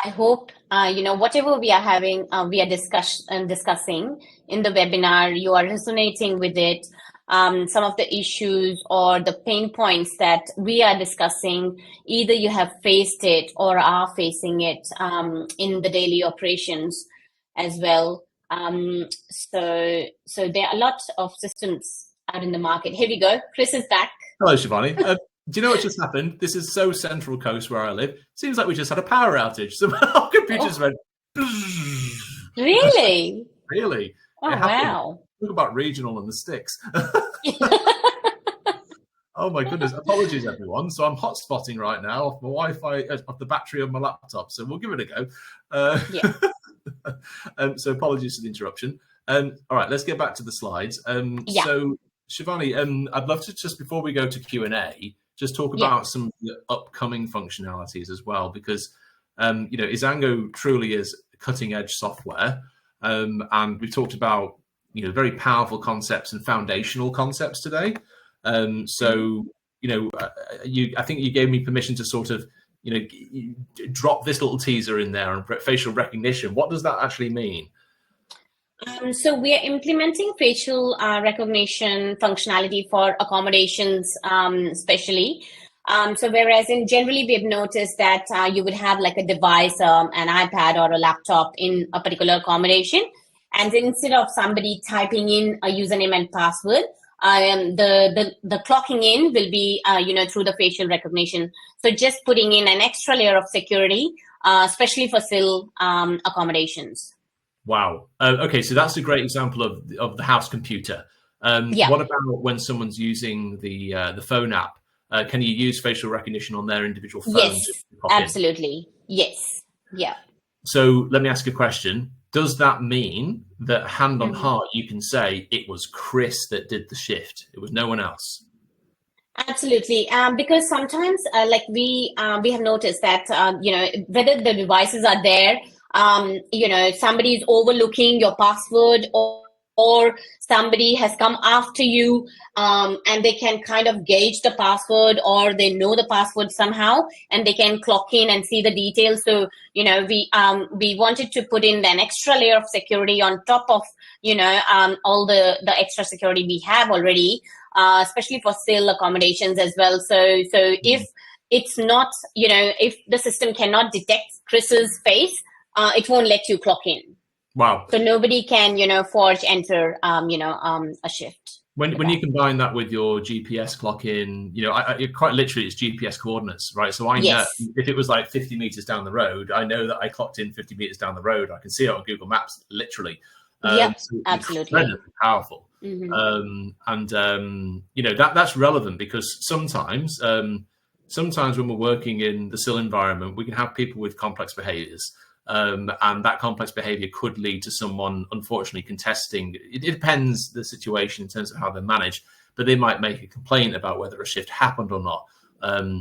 I hope whatever we are having, we are discussing in the webinar, you are resonating with it. Some of the issues or the pain points that we are discussing, either you have faced it or are facing it in the daily operations as well. So there are lots of systems out in the market. Here we go. Chris is back. Hello, Shivani. Do you know what just happened? This is so Central Coast where I live. Seems like we just had a power outage. So our computers went. Really? Really? Oh, wow. Talk about regional and the sticks. Oh my goodness. Apologies, everyone. So I'm hotspotting right now off my Wi-Fi, off the battery of my laptop. So we'll give it a go. So apologies for the interruption. All right, let's get back to the slides. So Shivani, I'd love to, just before we go to Q&A, just talk about some of the upcoming functionalities as well, because Izango truly is cutting edge software, and we've talked about very powerful concepts and foundational concepts today. I think you gave me permission to sort of drop this little teaser in there on facial recognition. What does that actually mean? So we are implementing facial recognition functionality for accommodations, especially. So whereas generally we've noticed that you would have like a device, an iPad or a laptop in a particular accommodation, and instead of somebody typing in a username and password, the clocking in will be through the facial recognition. So just putting in an extra layer of security, especially for SIL accommodations. Wow. Okay, so that's a great example of the house computer. What about when someone's using the phone app? Can you use facial recognition on their individual phone? Yes, absolutely. Yes. Yeah. So let me ask a question. Does that mean that hand on heart, you can say it was Chris that did the shift? It was no one else? Absolutely. Because sometimes we have noticed that, whether the devices are there, somebody is overlooking your password, or somebody has come after you, and they can kind of gauge the password, or they know the password somehow, and they can clock in and see the details. So, we wanted to put in an extra layer of security on top of, all the extra security we have already, especially for SIL accommodations as well. So if it's not, if the system cannot detect Chris's face, it won't let you clock in. Wow. So nobody can, forge enter, a shift. When you combine that with your GPS clock in, quite literally it's GPS coordinates, right? So I know if it was like 50 meters down the road, I know that I clocked in 50 meters down the road. I can see it on Google Maps, literally. So absolutely. Incredibly powerful. That's relevant because sometimes when we're working in the SIL environment, we can have people with complex behaviors. And that complex behavior could lead to someone, unfortunately, contesting. It depends the situation in terms of how they're managed, but they might make a complaint about whether a shift happened or not.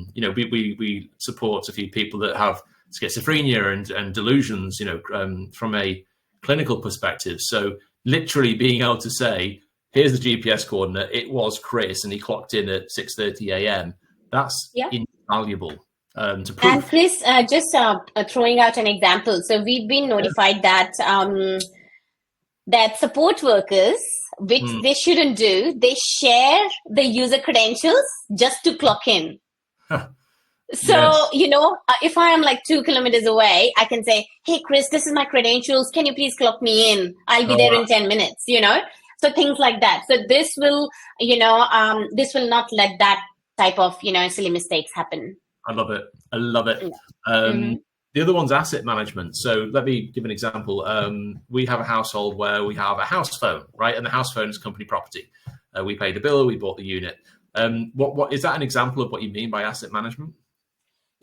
We support a few people that have schizophrenia and delusions, from a clinical perspective. So literally being able to say, here's the GPS coordinate, it was Chris, and he clocked in at 6:30 a.m. That's invaluable. To prove. And Chris, just throwing out an example. So we've been notified that that support workers, which they shouldn't do, they share the user credentials just to clock in. So, if I am like 2 kilometers away, I can say, hey, Chris, this is my credentials. Can you please clock me in? I'll be there in 10 minutes, So things like that. So this will, this will not let that type of, silly mistakes happen. I love it. The other one's asset management. So let me give an example. We have a household where we have a house phone, right? And the house phone is company property. We paid the bill, we bought the unit. What is that an example of what you mean by asset management?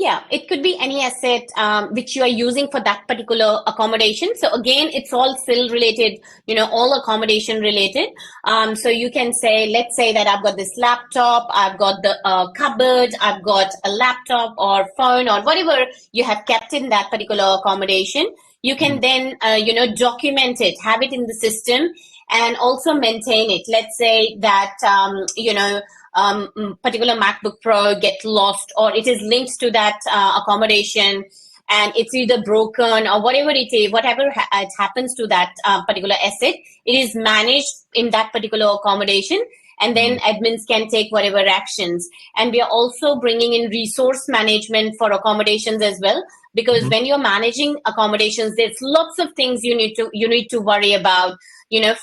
Yeah, it could be any asset which you are using for that particular accommodation. So again, it's all SIL related, all accommodation related. So you can say, let's say that I've got this laptop, I've got the cupboard, I've got a laptop or phone or whatever you have kept in that particular accommodation. You can then, document it, have it in the system, and also maintain it. Let's say that, particular MacBook Pro get lost, or it is linked to that accommodation, and it's either broken or whatever it is, whatever it happens to that particular asset, it is managed in that particular accommodation, and then admins can take whatever actions. And we are also bringing in resource management for accommodations as well, because when you're managing accommodations, there's lots of things you need to worry about.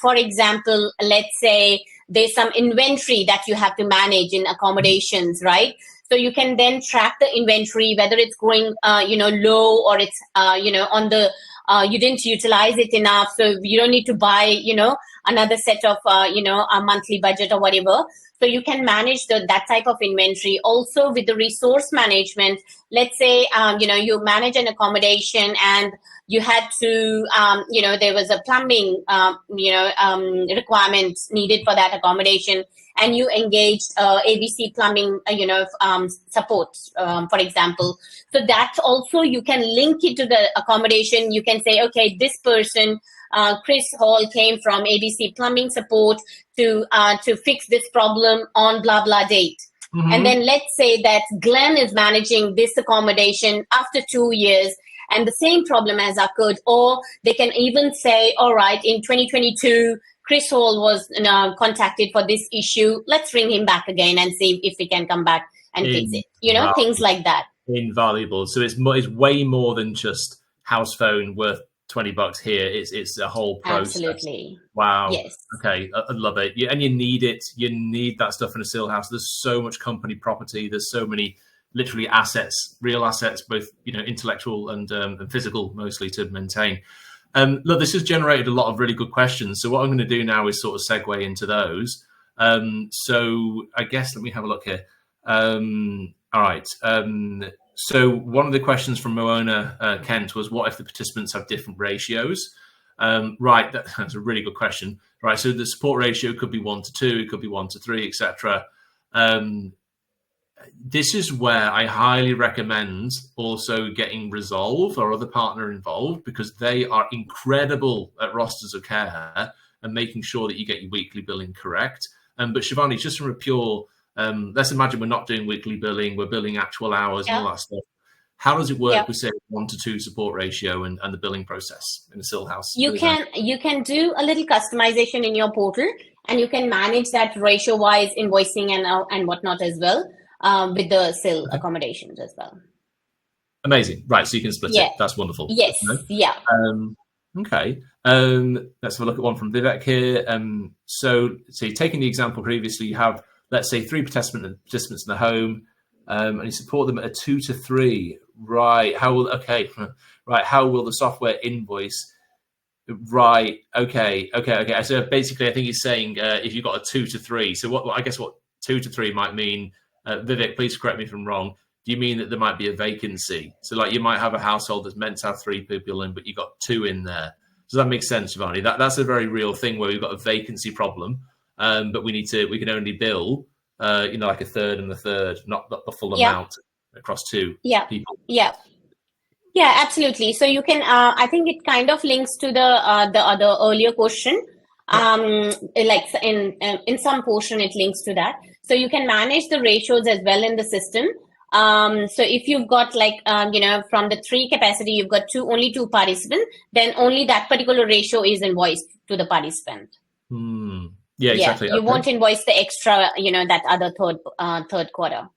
For example, let's say there's some inventory that you have to manage in accommodations, right? So you can then track the inventory, whether it's going, low, or it's, on the, you didn't utilize it enough. So you don't need to buy, another set of, a monthly budget or whatever. So you can manage that type of inventory. Also with the resource management, let's say, you manage an accommodation and you had to, there was a plumbing, requirement needed for that accommodation, and you engaged ABC plumbing, support, for example. So that also you can link it to the accommodation. You can say, okay, this person, Chris Hall, came from ABC plumbing support to fix this problem on blah blah date. And then let's say that Glenn is managing this accommodation after 2 years, and the same problem has occurred. Or they can even say, all right, in 2022, Chris Hall was contacted for this issue. Let's bring him back again and see if he can come back and fix it. Things like that. Invaluable. So it's way more than just house phone worth $20 here. It's a whole process. Absolutely. Wow. Yes. Okay, I love it. And you need it. You need that stuff in a SIL house. There's so much company property. There's so many literally assets, real assets, both intellectual and physical, mostly, to maintain. Look, this has generated a lot of really good questions. So what I'm going to do now is sort of segue into those. So I guess let me have a look here. All right. So one of the questions from Moana Kent was, what if the participants have different ratios? Right, that's a really good question. Right, so the support ratio could be 1 to 2, it could be 1 to 3, etc. This is where I highly recommend also getting Resolve or other partner involved, because they are incredible at rosters of care and making sure that you get your weekly billing correct. But Shivani, just from a pure, let's imagine we're not doing weekly billing, we're billing actual hours and all that stuff. How does it work with, say, 1 to 2 support ratio and the billing process in a SIL house? You can do a little customization in your portal, and you can manage that ratio-wise invoicing and whatnot as well, with the SIL accommodations as well. Amazing. Right, so you can split it. That's wonderful. Yes. Yeah. Okay. Let's have a look at one from Vivek here. So taking the example previously, you have, let's say, 3 participants in the home, and you support them at a 2 to 3. Right. How will the software invoice? Right. Okay. So basically, I think he's saying if you've got a 2 to 3. So what 2 to 3 might mean, Vivek, please correct me if I'm wrong. Do you mean that there might be a vacancy? So like you might have a household that's meant to have 3 people in, but you got 2 in there. Does that make sense, Shivani? That's a very real thing where we've got a vacancy problem, but we can only bill like a third and a third, not the full amount across 2 people. Yeah, absolutely. So you can, I think it kind of links to the other earlier question. Like in some portion, it links to that. So you can manage the ratios as well in the system. So if you've got from the 3 capacity, you've got only 2 participants, then only that particular ratio is invoiced to the participant. Yeah, exactly. You won't invoice the extra, that other third quarter.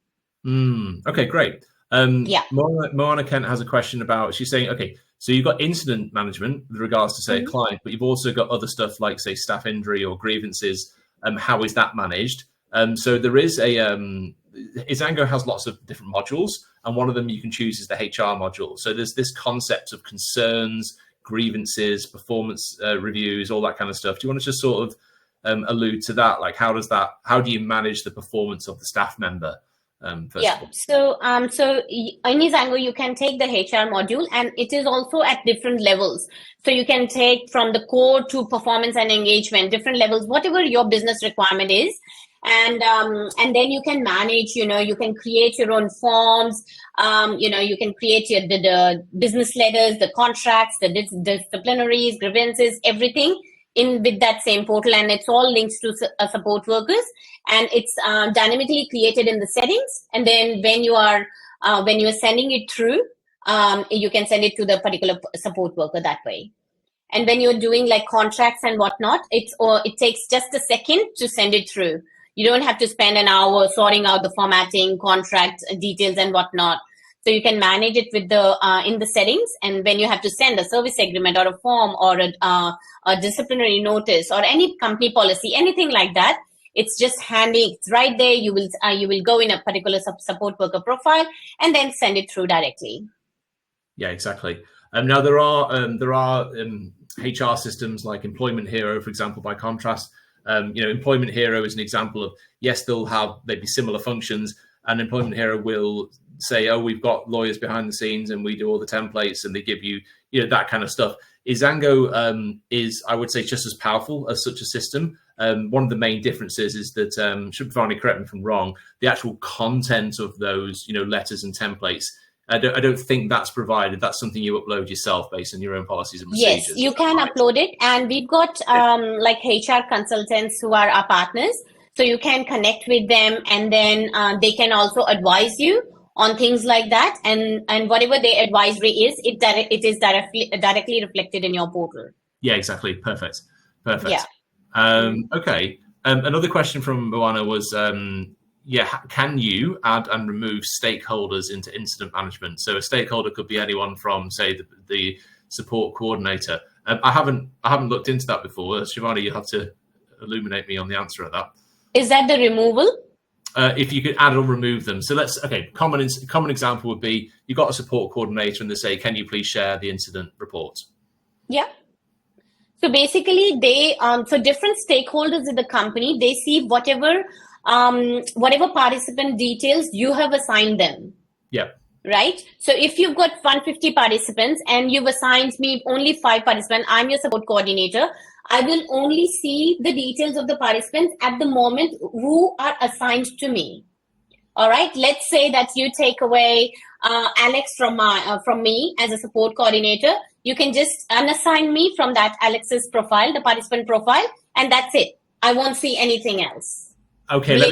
Okay, great. Moana Kent has a question about, she's saying, okay, so you've got incident management with regards to, say, a client, but you've also got other stuff like, say, staff injury or grievances. How is that managed? So there is Izango has lots of different modules, and one of them you can choose is the HR module. So there's this concept of concerns, grievances, performance reviews, all that kind of stuff. Do you want to just sort of allude to that? Like, how do you manage the performance of the staff member? So in Izango, you can take the HR module, and it is also at different levels. So you can take from the core to performance and engagement, different levels, whatever your business requirement is. And then you can manage, you can create your own forms, you can create the business letters, the contracts, the disciplinaries, grievances, everything with that same portal, and it's all linked to support workers, and it's dynamically created in the settings. And then when you are sending it through, you can send it to the particular support worker that way. And when you're doing like contracts and whatnot, it takes just a second to send it through. You don't have to spend an hour sorting out the formatting, contract details and whatnot. So you can manage it with in the settings. And when you have to send a service agreement or a form or a disciplinary notice or any company policy, anything like that, it's just handy. It's right there. You will go in a particular support worker profile and then send it through directly. Yeah, exactly. Now there are HR systems like Employment Hero, for example, by contrast. Employment Hero is an example of, yes, they'll have maybe similar functions, and Employment Hero will say, oh, we've got lawyers behind the scenes and we do all the templates, and they give you, that kind of stuff. Izango is, I would say, just as powerful as such a system. One of the main differences is that, Shivani, correct me if I'm wrong, the actual content of those, letters and templates, I don't think that's provided. That's something you upload yourself based on your own policies and procedures. Yes, you can upload it. And we've got like HR consultants who are our partners. So you can connect with them, and then they can also advise you on things like that. And whatever their advisory is, it is directly reflected in your portal. Yeah, exactly. Perfect. Yeah. Okay. Another question from Moana was, can you add and remove stakeholders into incident management? So a stakeholder could be anyone from, say, the support coordinator. I haven't looked into that before. Shivani, you have to illuminate me on the answer of that. Is that the removal? If you could add or remove them. So common example would be you've got a support coordinator and they say, can you please share the incident report? Yeah. So basically they, for different stakeholders in the company, they see whatever participant details you have assigned them. Yeah. Right? So if you've got 150 participants and you've assigned me only 5 participants, I'm your support coordinator. I will only see the details of the participants at the moment who are assigned to me. All right. Let's say that you take away Alex from me as a support coordinator. You can just unassign me from that Alex's profile, the participant profile, and that's it. I won't see anything else. Okay, let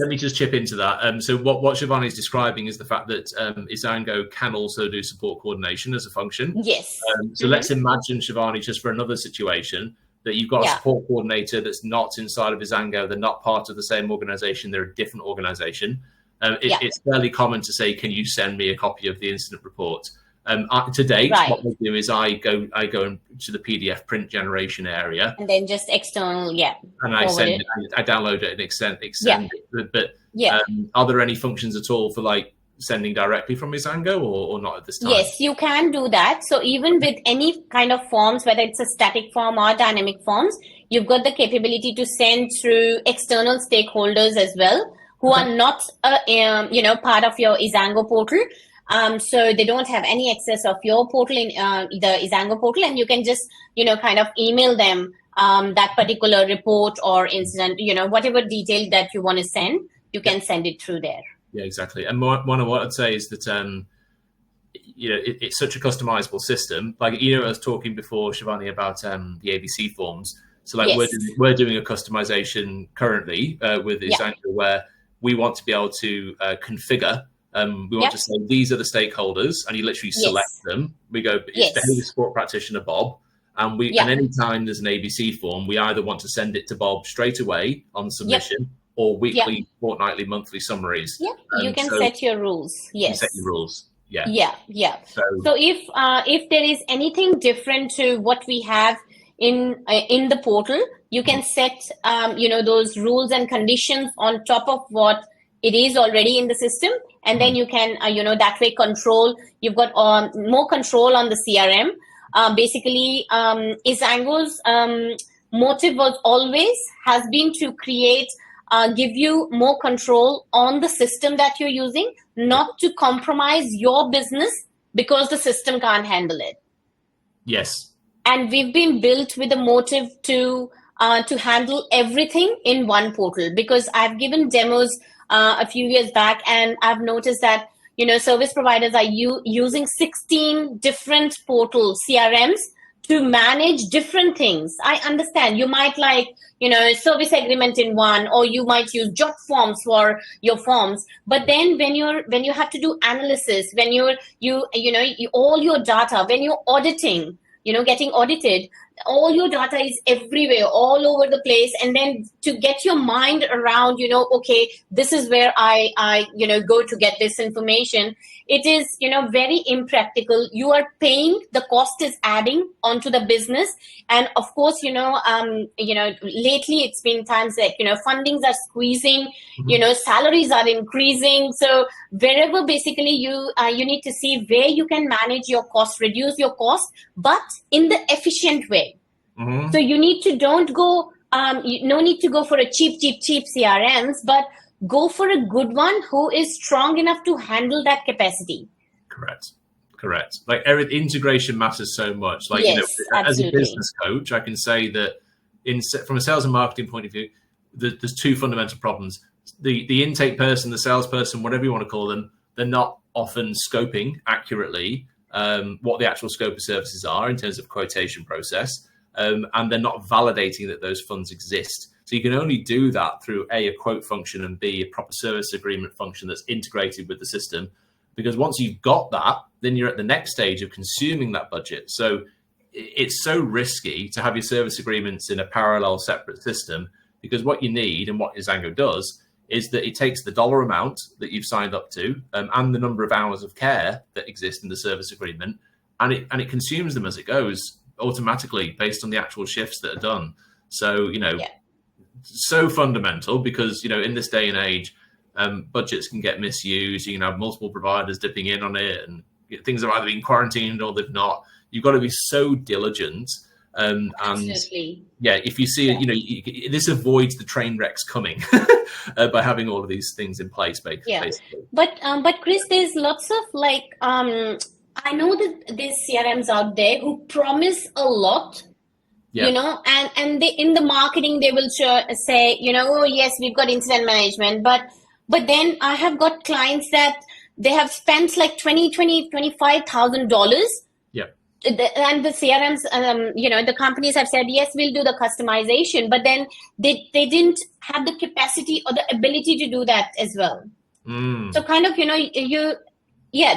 me just chip into that. So what Shivani is describing is the fact that Izango can also do support coordination as a function. Yes. So let's imagine, Shivani, just for another situation, that you've got a support coordinator that's not inside of Izango. They're not part of the same organization. They're a different organization. It's fairly common to say, can you send me a copy of the incident report? To date, what we do is I go into the PDF print generation area, and then just external, and I download it and extend it. But are there any functions at all for like sending directly from Izango or not at this time? Yes, you can do that. So even with any kind of forms, whether it's a static form or dynamic forms, you've got the capability to send through external stakeholders as well, who are not part of your Izango portal. So they don't have any access of your portal in the Izango portal, and you can just, kind of email them that particular report or incident, whatever detail that you want to send, you can send it through there. Yeah, exactly. And one of what I'd say is that, it's such a customizable system. Like, I was talking before, Shivani, about the ABC forms. So like we're doing a customization currently with Izango where we want to be able to configure. We want to say, these are the stakeholders, and you literally select them. We go, it's behavior support practitioner Bob. And and anytime there's an ABC form, we either want to send it to Bob straight away on submission or weekly, fortnightly, monthly summaries. Yeah, you can set your rules. Yes. You set your rules. Yeah. Yeah. So if there is anything different to what we have in the portal, you can set those rules and conditions on top of what it is already in the system, and then you can that way control. You've got more control on the CRM. Basically, Izango's motive has been to give you more control on the system that you're using, not to compromise your business because the system can't handle it. Yes. And we've been built with a motive to handle everything in one portal, because I've given demos a few years back, and I've noticed that service providers are using 16 different portal CRMs to manage different things. I understand you might like service agreement in one, or you might use job forms for your forms, but then when you have to do analysis, when all your data, when you're auditing, getting audited, all your data is everywhere, all over the place. And then to get your mind around, okay, this is where I go to get this information. It is, very impractical. You are paying, the cost is adding onto the business. And of course, lately it's been times that, fundings are squeezing, salaries are increasing. So wherever basically you need to see where you can manage your costs, reduce your costs, but in the efficient way. Mm-hmm. So you need to no need to go for a cheap CRMs, but go for a good one who is strong enough to handle that capacity. Correct. Like integration matters so much. Like, as a business coach, I can say that from a sales and marketing point of view, there's two fundamental problems. The intake person, the salesperson, whatever you want to call them, they're not often scoping accurately what the actual scope of services are in terms of quotation process. And they're not validating that those funds exist. So you can only do that through a quote function, and B, a proper service agreement function that's integrated with the system. Because once you've got that, then you're at the next stage of consuming that budget. So it's so risky to have your service agreements in a parallel separate system, because what you need, and what Izango does, is that it takes the dollar amount that you've signed up to and the number of hours of care that exist in the service agreement, and it consumes them as it goes automatically based on the actual shifts that are done. So, so fundamental, because, in this day and age, budgets can get misused. You can have multiple providers dipping in on it, and things have either been quarantined or they've not. You've got to be so diligent. And if you see, this avoids the train wrecks coming by having all of these things in place, basically. But Chris, there's lots of I know that there's CRMs out there who promise a lot. And they, in the marketing, they will say, oh yes, we've got incident management, but then I have got clients that they have spent like $25,000. And the CRMs, the companies have said, yes, we'll do the customization, but then they didn't have the capacity or the ability to do that as well. So kind of,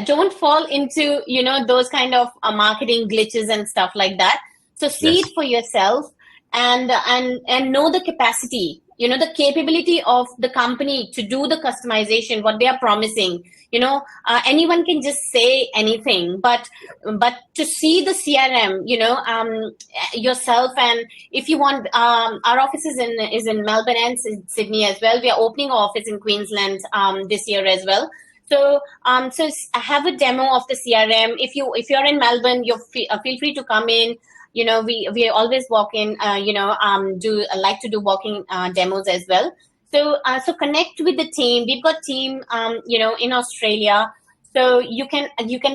don't fall into, those kind of marketing glitches and stuff like that. So see it for yourself and know the capacity, the capability of the company to do the customization, what they are promising. Anyone can just say anything, but to see the CRM, yourself. And if you want, our office is in Melbourne and Sydney as well. We are opening our office in Queensland this year as well. So have a demo of the CRM. If you're in Melbourne, feel free to come in. We always walk in, like to do walking demos as well. So connect with the team. We've got team, in Australia. So you can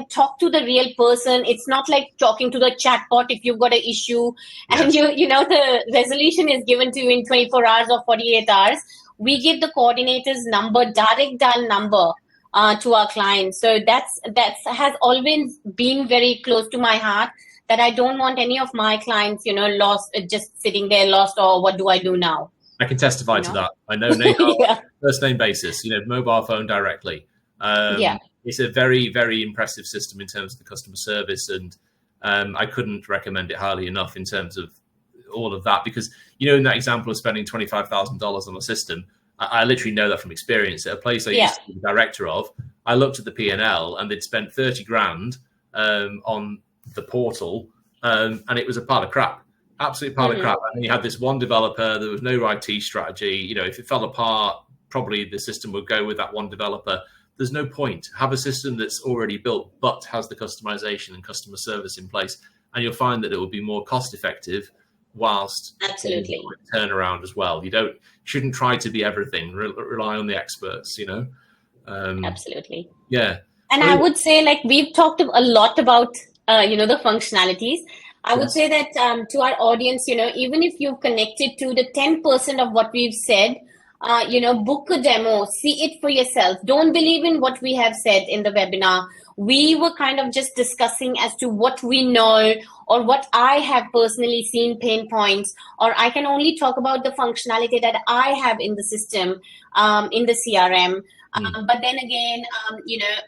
talk to the real person. It's not like talking to the chatbot if you've got an issue and the resolution is given to you in 24 hours or 48 hours. We give the coordinator's number, direct dial number to our clients. So that has always been very close to my heart, that I don't want any of my clients, lost, just sitting there lost, or what do I do now? I can testify to that. I know Nate first name basis, mobile phone directly. It's a very, very impressive system in terms of the customer service. And I couldn't recommend it highly enough in terms of all of that, because, in that example of spending $25,000 on a system, I literally know that from experience. At a place I used to be the director of, I looked at the P&L and they'd spent 30 grand on the portal, and it was a pile of crap. Absolute pile of crap. And then you had this one developer, there was no IT strategy. If it fell apart, probably the system would go with that one developer. There's no point. Have a system that's already built, but has the customization and customer service in place. And you'll find that it will be more cost effective whilst turnaround as well. You shouldn't try to be everything. Rely on the experts, Absolutely. Yeah. And I would say, we've talked a lot about, the functionalities. I would say that to our audience, even if you've connected to the 10% of what we've said, book a demo, see it for yourself. Don't believe in what we have said in the webinar. We were kind of just discussing as to what we know, or what I have personally seen pain points, or I can only talk about the functionality that I have in the system, in the CRM. But then again,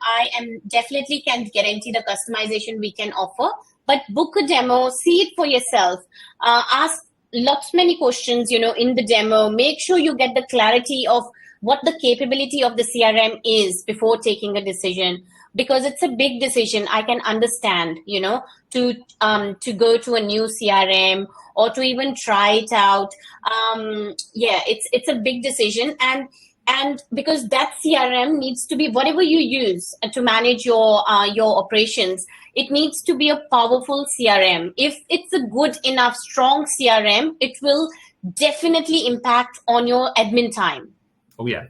I am definitely can't guarantee the customization we can offer. But book a demo, see it for yourself, ask many questions, in the demo. Make sure you get the clarity of what the capability of the CRM is before taking a decision, because it's a big decision. I can understand, to go to a new CRM or to even try it out. It's a big decision. And because that CRM needs to be, whatever you use to manage your operations, it needs to be a powerful CRM. If it's a good enough, strong CRM, it will definitely impact on your admin time. Oh, yeah.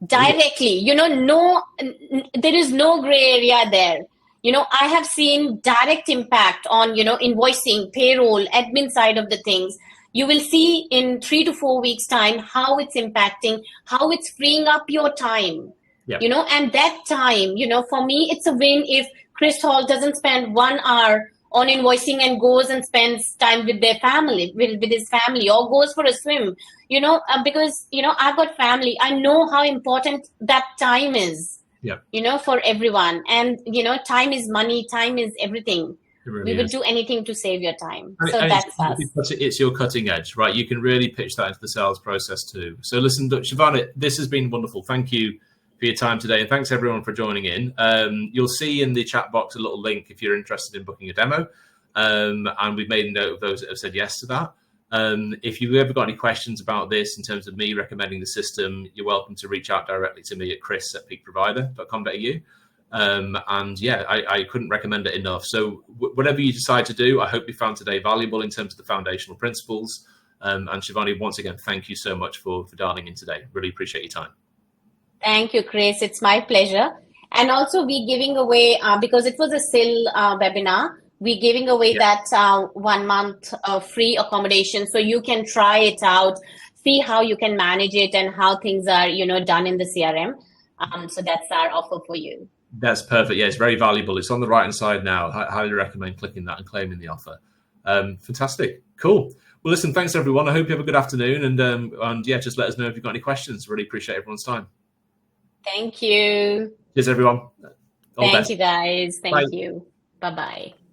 Directly. There is no gray area there. I have seen direct impact on, invoicing, payroll, admin side of the things. You will see in 3 to 4 weeks' time how it's impacting, how it's freeing up your time. And that time, for me, it's a win if Chris Hall doesn't spend 1 hour on invoicing and goes and spends time with their family, with his family, or goes for a swim, because, I've got family. I know how important that time is, for everyone. And, time is money, time is everything. Really we would do anything to save your time. So that's us. It's your cutting edge, right? You can really pitch that into the sales process too. So listen, Shivana, this has been wonderful. Thank you for your time today. And thanks everyone for joining in. You'll see in the chat box a little link if you're interested in booking a demo. And we've made a note of those that have said yes to that. If you've ever got any questions about this in terms of me recommending the system, you're welcome to reach out directly to me at chris@peakprovider.com.au. And yeah, I couldn't recommend it enough. So whatever you decide to do, I hope you found today valuable in terms of the foundational principles. And Shivani, once again, thank you so much for dialing in today. Really appreciate your time. Thank you, Chris. It's my pleasure. And also we're giving away, because it was a SIL webinar, we're giving away that 1 month free accommodation. So you can try it out, see how you can manage it and how things are, done in the CRM. So that's our offer for you. That's perfect. Yeah, it's very valuable. It's on the right-hand side now. I highly recommend clicking that and claiming the offer. Fantastic. Cool. Well, listen, thanks everyone. I hope you have a good afternoon. And yeah, just let us know if you've got any questions. Really appreciate everyone's time. Thank you. Cheers, everyone. Thank you, guys. Thank Bye. you. Bye-bye.